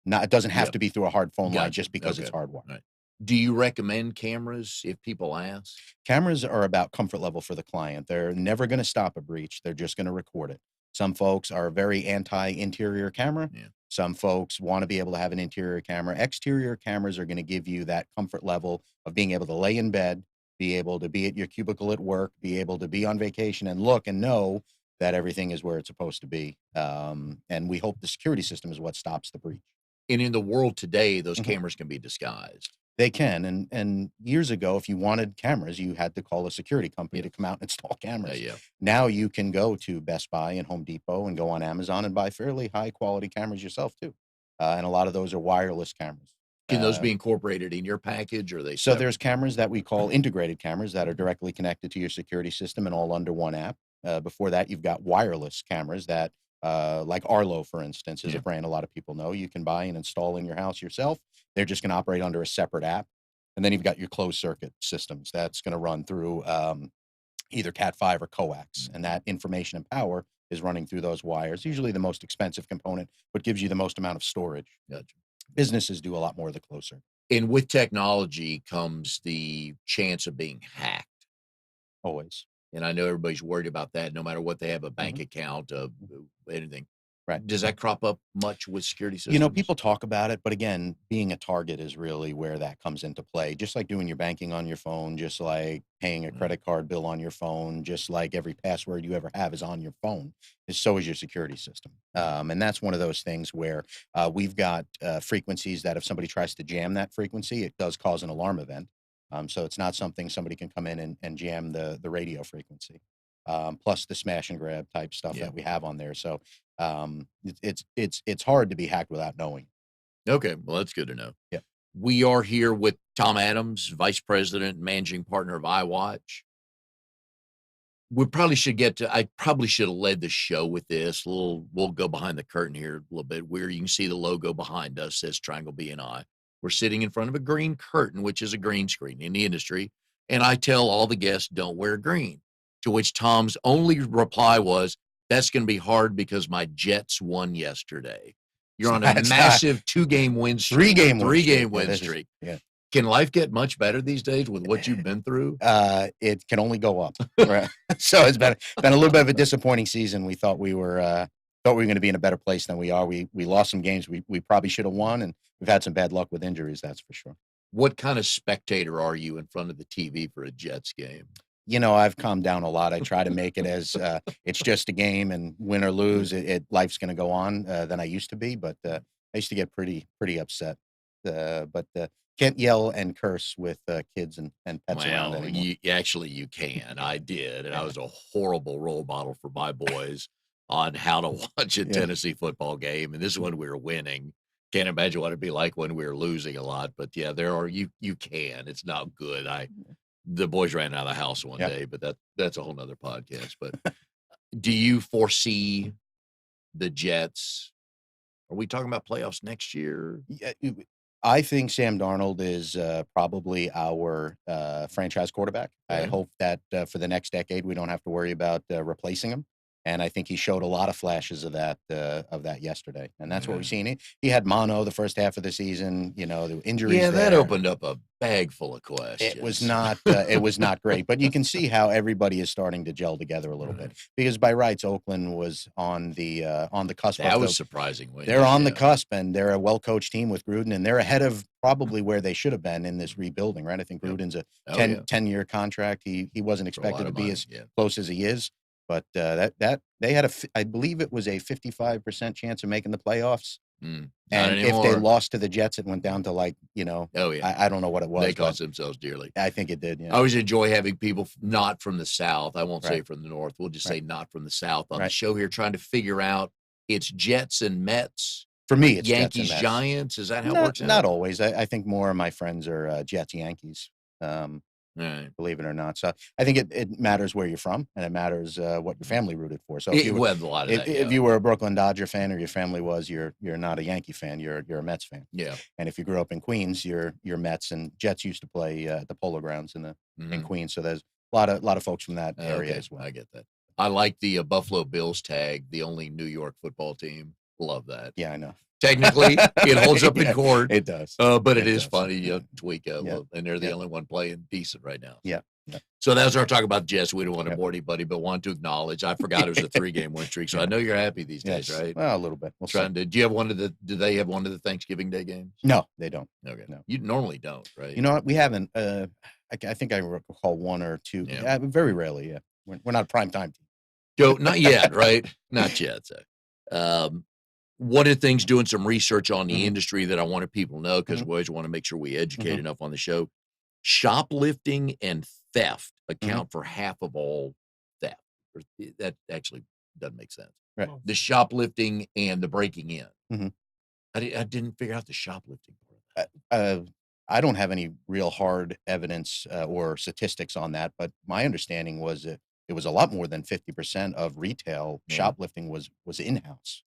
Not, it doesn't have
Yep.
to be through a hard phone line
Gotcha.
just because
Okay.
it's hardwired.
Right. Do you recommend cameras if people ask?
Cameras are about comfort level for the client. They're never going to stop a breach. They're just going to record it. Some folks are very anti interior camera.
Yeah.
Some folks want to be able to have an interior camera. Exterior cameras are going to give you that comfort level of being able to lay in bed, be able to be at your cubicle at work, be able to be on vacation and look and know that everything is where it's supposed to be. And we hope the security system is what stops the breach.
And in the world today, those
Mhm.
cameras can be disguised.
They can, and years ago, if you wanted cameras, you had to call a security company
Yeah.
to come out and install cameras.
Yeah.
Now you can go to Best Buy and Home Depot and go on Amazon and buy fairly high quality cameras yourself too. And a lot of those are wireless cameras.
Can those
Uh,
be incorporated in your package, or are they
so
separate?
there's cameras that we call integrated cameras that are directly connected to your security system and all under one app. Before that, you've got wireless cameras that, like Arlo, for instance, is a
Yeah.
brand a lot of people know. You can buy and install in your house yourself. They're just going to operate under a separate app. And then you've got your closed circuit systems that's going to run through either Cat5 or coax. And that information and power is running through those wires, usually the most expensive component, but gives you the most amount of storage.
Gotcha.
Businesses do a lot more of the closed circuit,
And with technology comes the chance of being hacked.
always.
And I know everybody's worried about that no matter what they have, a bank
Mhm.
account, anything.
Right.
Does that crop up much with security systems?
People talk about it, but again, being a target is really where that comes into play. Just like doing your banking on your phone, just like paying a
Mm.
credit card bill on your phone, just like every password you ever have is on your phone, so is your security system. And that's one of those things where we've got frequencies that if somebody tries to jam that frequency, it does cause an alarm event. So it's not something somebody can come in and jam the radio frequency. plus the smash and grab type stuff
Yeah.
that we have on there. So it's hard to be hacked without knowing.
Okay. Well, that's good to know.
Yeah.
We are here with Tom Adams, Vice President and Managing Partner of Iwatch. We probably should get to, I probably should have led the show with this. We'll go behind the curtain here a little bit, where you can see the logo behind us says Triangle BNI. We're sitting in front of a green curtain, which is a green screen in the industry. And I tell all the guests, don't wear green. To which Tom's only reply was, that's going to be hard because my Jets won yesterday. You're on a
That's
massive 2-game win streak.
3-game win
3-game
streak.
win
Yeah,
streak.
yeah.
Can life get much better these days with what you've been through?
It can only go up. Right? So it's been a little bit of a disappointing season. We thought we were going to be in a better place than we are. We lost some games we probably should have won, and we've had some bad luck with injuries. That's for sure.
What kind of spectator are you in front of the TV for a Jets game?
I've calmed down a lot. I try to make it as it's just a game, and win or lose, life's going to go on than I used to be. But I used to get pretty upset. But can't yell and curse with kids and pets around anymore.
You can. I did, and I was a horrible role model for my boys on how to watch a Tennessee football game. And this is when we were winning. Can't imagine what it'd be like when we were losing a lot. But yeah, you can. It's not good. The boys ran out of the house one day, but that's a whole nother podcast. But do you foresee the Jets? Are we talking about playoffs next year?
Yeah, I think Sam Darnold is probably our franchise quarterback.
Okay.
I hope that for the next decade we don't have to worry about replacing him. And I think he showed a lot of flashes of that yesterday, and that's what we've seen. He had mono the first half of the season. The injuries.
Yeah, that
there.
opened up a bag full of questions.
It was not great, but you can see how everybody is starting to gel together a little bit, because by rights Oakland was on the cusp.
That was surprising.
They're on the cusp, and they're a well-coached team with Gruden, and they're ahead of probably where they should have been in this rebuilding. Right? I think Gruden's a 10-year contract. He wasn't expected to be as close as he is. But that they had I believe it was a 55% chance of making the playoffs. And if they lost to the Jets, it went down to I don't know what it was.
They cost themselves dearly.
I think it did. Yeah.
I always enjoy having people not from the South. I won't say from the North. We'll just say not from the South on the show here, trying to figure out it's Jets and Mets.
For me, it's
Yankees,
Jets and Mets.
Giants. Is that how it works out?
Not always. I think more of my friends are Jets, Yankees.
Right.
Believe it or not. So I think it matters where you're from, and it matters what your family rooted for. So if you were a Brooklyn Dodger fan, or your family was, you're not a Yankee fan. You're a Mets fan.
Yeah.
And if you grew up in Queens, you're Mets, and Jets used to play at the Polo Grounds in Queens. So there's a lot of folks from that area as well.
I get that. I like the Buffalo Bills tag, the only New York football team. Love that.
Yeah, I know.
Technically, it holds up in court.
It does.
But it is funny. Tweak a little, and they're the only one playing decent right now.
Yeah.
So that's our talk about the Jets. We don't want to bore anybody, but want to acknowledge. I forgot it was a 3-game win streak. So I know you're happy these days, right?
Well, a little bit.
Do you have do they have one of the Thanksgiving Day games?
No, they don't.
Okay.
No.
You normally don't, right?
You know what? We haven't. I think I recall one or two.
Yeah.
Very rarely. Yeah. We're not a prime time team.
Joe, not yet, right? Not yet. One of the things, doing some research on the industry that I wanted people to know, because we always want to make sure we educate enough on the show. Shoplifting and theft account for half of all theft. That actually doesn't make sense.
Right.
The shoplifting and the breaking in.
Mm-hmm.
I didn't figure out the shoplifting part.
I don't have any real hard evidence or statistics on that, but my understanding was it was a lot more than 50% of retail shoplifting was in-house.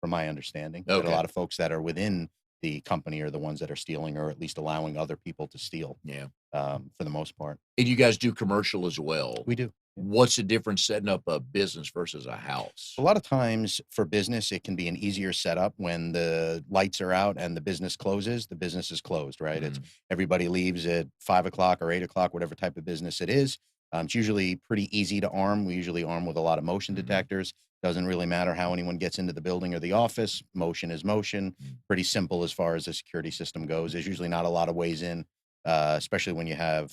From my understanding, a lot of folks that are within the company are the ones that are stealing, or at least allowing other people to steal.
Yeah.
For the most part.
And you guys do commercial as well.
We do.
What's the difference setting up a business versus a house?
A lot of times for business, it can be an easier setup when the lights are out and the business closes. The business is closed, right? It's everybody leaves at 5 o'clock or 8 o'clock, whatever type of business it is. It's usually pretty easy to arm. We usually arm with a lot of motion detectors. Doesn't really matter how anyone gets into the building or the office. Motion is motion. Pretty simple as far as the security system goes. There's usually not a lot of ways in, especially when you have,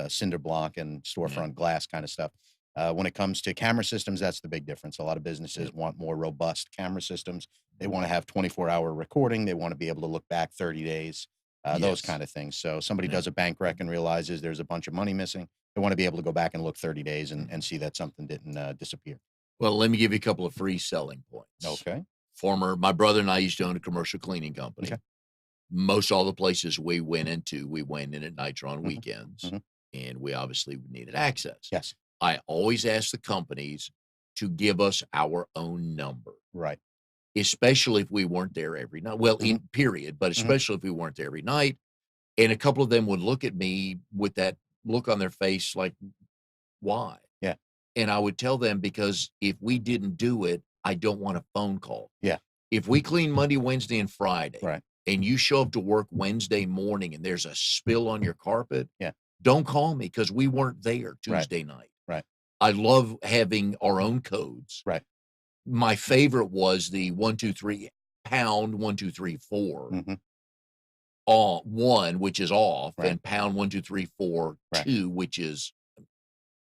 cinder block and storefront glass kind of stuff. When it comes to camera systems, that's the big difference. A lot of businesses want more robust camera systems. They want to have 24-hour recording. They want to be able to look back 30 days. those
Yes.
kind of things. So somebody
Yeah.
does a bank rec and realizes there's a bunch of money missing. They want to be able to go back and look 30 days and see that something didn't disappear.
Well, let me give you a couple of free selling points.
Okay.
My brother and I used to own a commercial cleaning company.
Okay.
Most all the places we went in at nights or on
Mhm.
weekends,
Mhm.
and we obviously needed access.
Yes.
I always ask the companies to give us our own number,
Right.
especially if we weren't there every night. Well,
Mhm.
in period, but
Mhm.
especially if we weren't there every night. And a couple of them would look at me with that look on their face like, why?
Yeah.
And I would tell them, because if we didn't do it, I don't want a phone call.
Yeah.
If we clean Monday, Wednesday, and Friday,
Right.
and you show up to work Wednesday morning and there's a spill on your carpet,
Yeah.
don't call me because we weren't there
Right.
Tuesday night.
Right.
I love having our own codes.
Right.
My favorite was the 1, 2, 3 pound 1, 2, 3, 4
Mhm.
one, which is off,
Right.
and pound 1, 2, 3, 4
Right.
2, which is.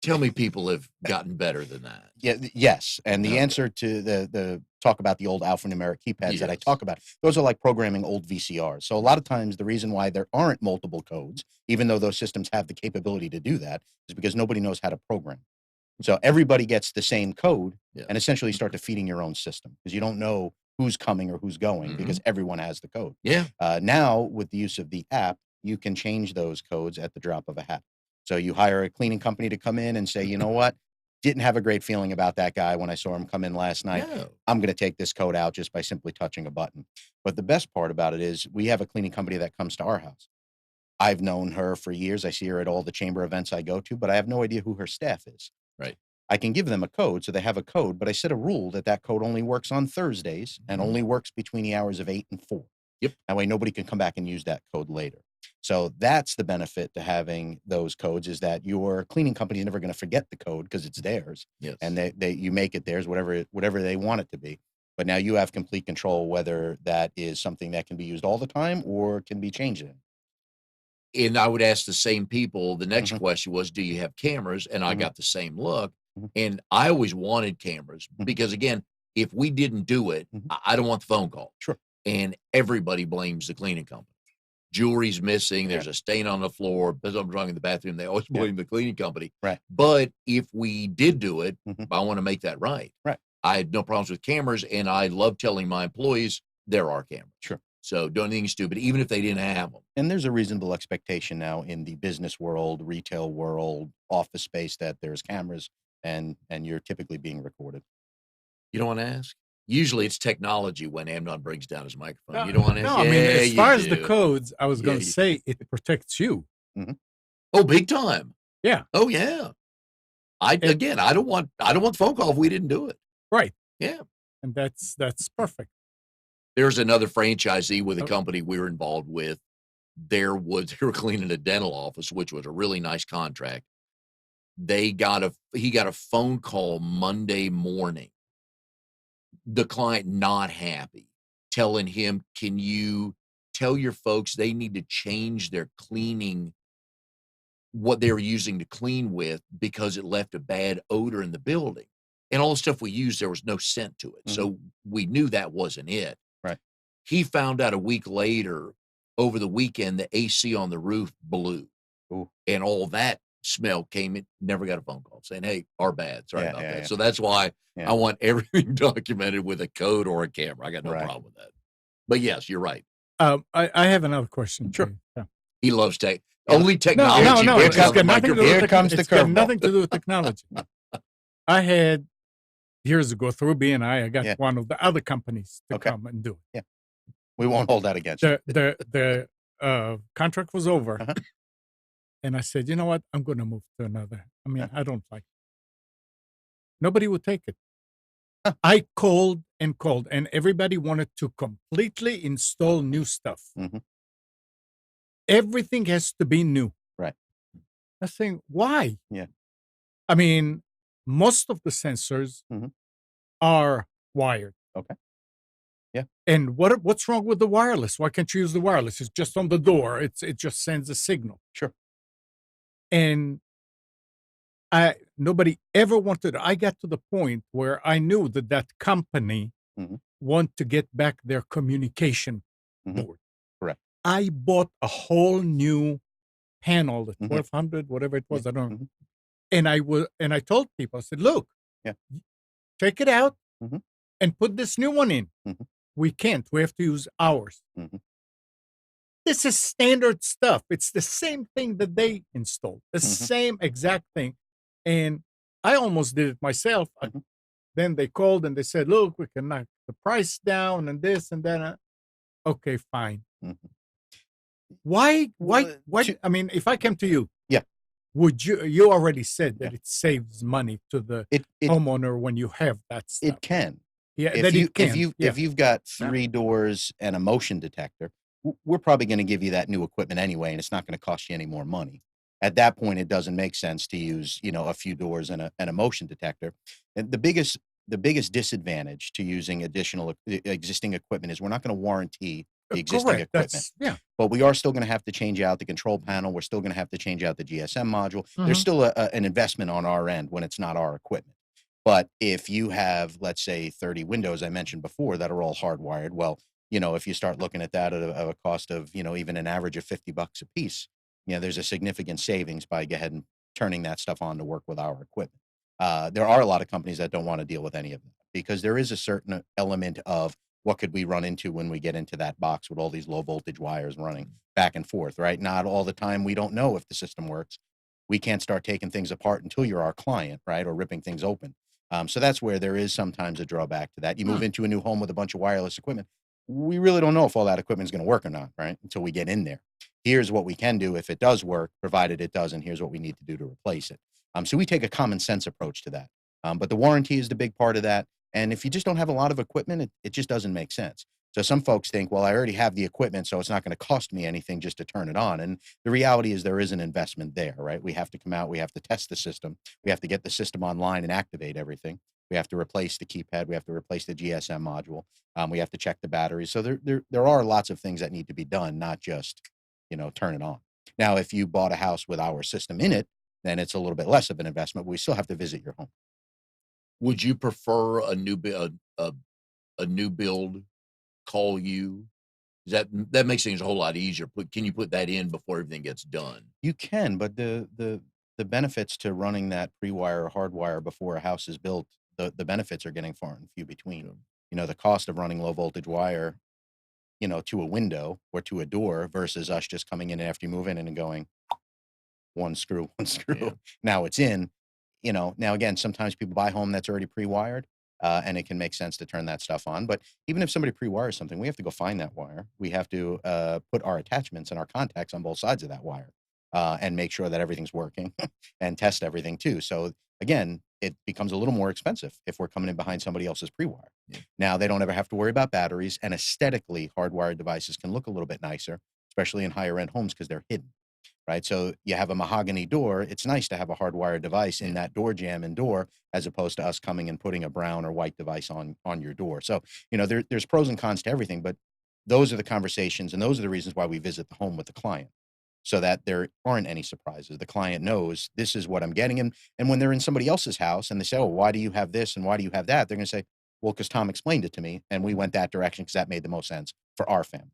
Tell me people have gotten better than that.
Yeah. Yes. And the
Okay.
answer to the talk about the old alphanumeric keypads that I
Yes.
talk about, those are like programming old VCRs. So a lot of times the reason why there aren't multiple codes, even though those systems have the capability to do that, is because nobody knows how to program. So everybody gets the same code
Yeah.
and essentially start defeating your own system because you don't know who's coming or who's going because everyone has the code.
Yeah.
Now, with the use of the app, you can change those codes at the drop of a hat. So you hire a cleaning company to come in and say, you know what? Didn't have a great feeling about that guy when I saw him come in last night.
No.
I'm going to take this code out just by simply touching a button. But the best part about it is we have a cleaning company that comes to our house. I've known her for years. I see her at all the chamber events I go to, but I have no idea who her staff is.
Right.
I can give them a code, so they have a code, but I set a rule that code only works on Thursdays and only works between the hours of 8 and 4.
Yep.
That way nobody can come back and use that code later. So that's the benefit to having those codes, is that your cleaning company is never going to forget the code because it's theirs.
Yes.
And you make it theirs, whatever they want it to be. But now you have complete control whether that is something that can be used all the time or can be changed in.
And I would ask the same people. The next
Mhm.
question was, do you have cameras? And I
Mhm.
got the same look.
Mhm.
And I always wanted cameras
Mhm.
because, again, if we didn't do it,
Mhm.
I don't want the phone call.
Sure.
And everybody blames the cleaning company. Jewelry's missing. There's
Yeah.
a stain on the floor. Something's wrong in the bathroom. They always
Yeah.
blame the cleaning company.
Right.
But if we did do it,
Mhm.
I want to make that right.
Right.
I had no problems with cameras, and I love telling my employees there are cameras.
Sure.
So don't anything stupid, even if they didn't have them.
And there's a reasonable expectation now in the business world, retail world, office space that there's cameras and you're typically being recorded.
You don't want to ask? Usually it's technology when Amnon brings down his microphone.
No,
You don't want to ask?
no, I mean,
Yeah,
as
you
far as the
do.
codes, I was
Yeah,
going to
you
say it protects you.
Oh, big time.
Yeah.
Oh, yeah. I don't want the phone call if we didn't do it.
Right.
Yeah.
And that's perfect.
There's another franchisee with a
Oh.
company we were involved with. They were cleaning a dental office, which was a really nice contract. He got a phone call Monday morning. The client not happy, telling him, can you tell your folks they need to change their cleaning, what they were using to clean with, because it left a bad odor in the building. And all the stuff we used, there was no scent to it. So we knew that wasn't it.
Right.
He found out a week later, over the weekend, the AC on the roof blew.
Ooh.
And all that smell came in. Never got a phone call saying, hey, our bad. Sorry
Yeah,
about
yeah,
that.
yeah.
So that's why
Yeah.
I want everything documented with a code or a camera. I got no
Right.
problem with that. But yes, you're right.
I have another question.
Sure.
For you. Yeah.
He loves tech.
Yeah.
Only technology.
No.
brings
It's
out the
got nothing to do
microphone.
with
Here comes the
it's got
curveball.
nothing to do with technology. I had years ago through BNI, I got
Yeah.
one of the other companies to
Okay.
come and do it.
We won't hold that against you.
The contract was over,
Uh-huh.
and I said, you know what? I'm going to move to another. I mean, I don't like it. Nobody would take it.
Huh.
I called and called, and everybody wanted to completely install new stuff.
Mhm.
Everything has to be new.
Right.
I think, why?
Yeah.
I mean, most of the sensors
Mhm.
are wired.
Okay. Yeah.
And what's wrong with the wireless? Why can't you use the wireless? It's just on the door. It just sends a signal.
Sure.
And nobody ever wanted. I got to the point where I knew that company
Mhm.
want to get back their communication
Mhm.
board.
Correct.
I bought a whole new panel, the
Mhm.
1200, whatever it was,
Yeah.
I don't know.
Mhm.
And I told people, I said, look,
Yeah.
take it out
Mhm.
and put this new one in.
Mhm.
We can't. We have to use ours.
Mhm.
This is standard stuff. It's the same thing that they installed, the
Mhm.
same exact thing. And I almost did it myself.
Mhm.
Then they called and they said, look, we can knock the price down and this and that. Okay, fine.
Mhm.
Why?
Well,
I mean, if I came to you,
yeah,
would you already said
yeah.
that it saves money to the
It
homeowner when you have that stuff.
It can.
Yeah, that it can. Yeah.
If you've got 3 doors and a motion detector, we're probably gonna give you that new equipment anyway, and it's not gonna cost you any more money. At that point, it doesn't make sense to use, a few doors and a motion detector. And the biggest disadvantage to using additional existing equipment is we're not gonna warranty the existing
Correct.
equipment.
Yeah.
But we are still gonna have to change out the control panel, we're still gonna have to change out the GSM module. There's
Mhm.
still an investment on our end when it's not our equipment. But if you have, let's say, 30 windows I mentioned before that are all hardwired, well, if you start looking at that at a cost of, even an average of $50 a piece, there's a significant savings by go ahead and turning that stuff on to work with our equipment. There are a lot of companies that don't want to deal with any of that because there is a certain element of what could we run into when we get into that box with all these low voltage wires running back and forth, right? Not all the time. We don't know if the system works. We can't start taking things apart until you're our client, right? Or ripping things open. So that's where there is sometimes a drawback to that. You move into a new home with a bunch of wireless equipment. We really don't know if all that equipment is going to work or not, right? Until we get in there. Here's what we can do if it does work, provided it doesn't. Here's what we need to do to replace it. So we take a common sense approach to that. But the warranty is the big part of that. And if you just don't have a lot of equipment, it just doesn't make sense. So some folks think, well, I already have the equipment, so it's not going to cost me anything just to turn it on. And the reality is there is an investment there, right? We have to come out, we have to test the system, we have to get the system online and activate everything. We have to replace the keypad, we have to replace the GSM module, we have to check the batteries. So there are lots of things that need to be done, not just turn it on. Now, if you bought a house with our system in it, then it's a little bit less of an investment. But we still have to visit your home.
Would you prefer a new build call you? That makes things a whole lot easier. Can you put that in before everything gets done?
You can, but the benefits to running that pre-wire or hardwire before a house is built, the benefits are getting far and few between. The cost of running low voltage wire, to a window or to a door versus us just coming in after you move in and going one screw, one screw.
Yeah.
Now it's in. Now again, sometimes people buy a home that's already pre-wired, and it can make sense to turn that stuff on. But even if somebody pre-wires something, we have to go find that wire. We have to put our attachments and our contacts on both sides of that wire, and make sure that everything's working and test everything too. So again, it becomes a little more expensive if we're coming in behind somebody else's pre-wire.
Yeah.
Now they don't ever have to worry about batteries, and aesthetically, hardwired devices can look a little bit nicer, especially in higher end homes because they're hidden. Right. So you have a mahogany door. It's nice to have a hardwired device in that door jamb and door, as opposed to us coming and putting a brown or white device on your door. So, there's pros and cons to everything, but those are the conversations and those are the reasons why we visit the home with the client so that there aren't any surprises. The client knows this is what I'm getting. And when they're in somebody else's house and they say, oh, why do you have this and why do you have that? They're going to say, well, because Tom explained it to me and we went that direction because that made the most sense for our family.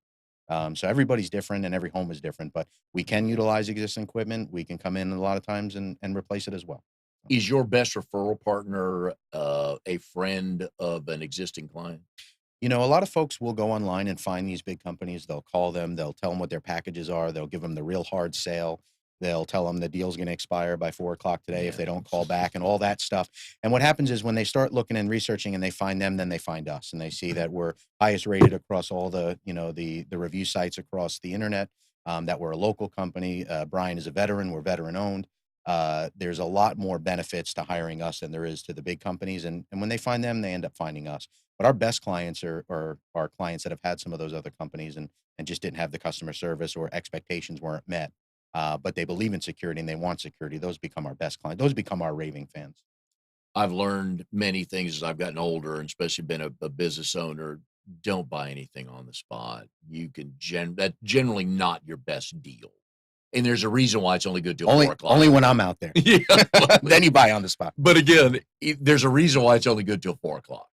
So everybody's different and every home is different, but we can utilize existing equipment. We can come in a lot of times and replace it as well.
Is your best referral partner a friend of an existing client?
A lot of folks will go online and find these big companies. They'll call them. They'll tell them what their packages are. They'll give them the real hard sale. They'll tell them the deal's going to expire by 4:00 today if they don't call back and all that stuff. And what happens is when they start looking and researching and they find them, then they find us and they see that we're highest rated across all the, the review sites across the internet, that we're a local company. Brian is a veteran. We're veteran owned. There's a lot more benefits to hiring us than there is to the big companies. And when they find them, they end up finding us. But our best clients are our clients that have had some of those other companies and just didn't have the customer service or expectations weren't met. But they believe in security and they want security. Those become our best clients. Those become our raving fans.
I've learned many things as I've gotten older and especially been a business owner. Don't buy anything on the spot. You can that's generally not your best deal. And there's a reason why it's only good till 4 o'clock.
Only when I'm out there.
Yeah.
Then you buy on the spot.
But again, there's a reason why it's only good till 4 o'clock.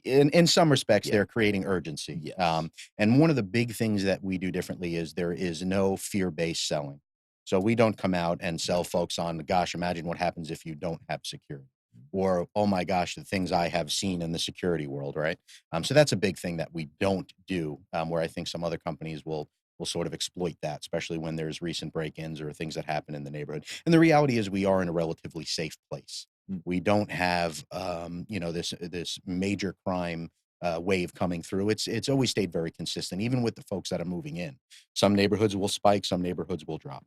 in some respects,
Yeah.
they're creating urgency.
Yes.
And one of the big things that we do differently is there is no fear-based selling. So we don't come out and sell folks on, gosh, imagine what happens if you don't have security, or, oh my gosh, the things I have seen in the security world, right? So that's a big thing that we don't do, where I think some other companies will sort of exploit that, especially when there's recent break-ins or things that happen in the neighborhood. And the reality is we are in a relatively safe place.
Mm.
We don't have, this major crime wave coming through. It's always stayed very consistent, even with the folks that are moving in. Some neighborhoods will spike, some neighborhoods will drop.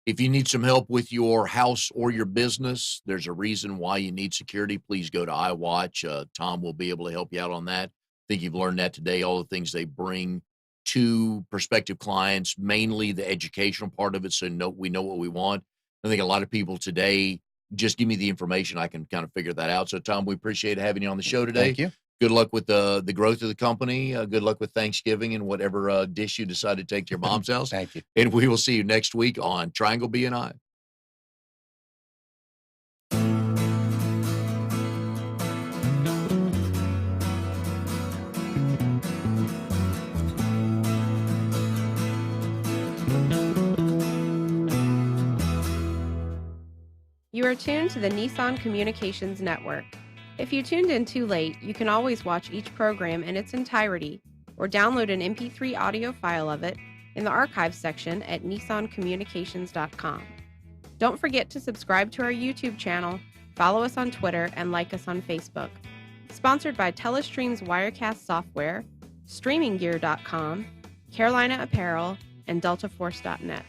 If you need some help with your house or your business, there's a reason why you need security. Please go to Iwatch. Tom will be able to help you out on that. I think you've learned that today, all the things they bring to prospective clients, mainly the educational part of it. So we know what we want. I think a lot of people today just give me the information. I can kind of figure that out. So Tom, we appreciate having you on the show today.
Thank you.
Good luck with the growth of the company. Good luck with Thanksgiving and whatever dish you decide to take to your mom's house.
Thank you.
And we will see you next week on Triangle BNI.
You are tuned to the Nissan Communications Network. If you tuned in too late, you can always watch each program in its entirety or download an MP3 audio file of it in the archives section at nissancommunications.com. Don't forget to subscribe to our YouTube channel, follow us on Twitter, and like us on Facebook. Sponsored by Telestream's Wirecast software, StreamingGear.com, Carolina Apparel, and DeltaForce.net.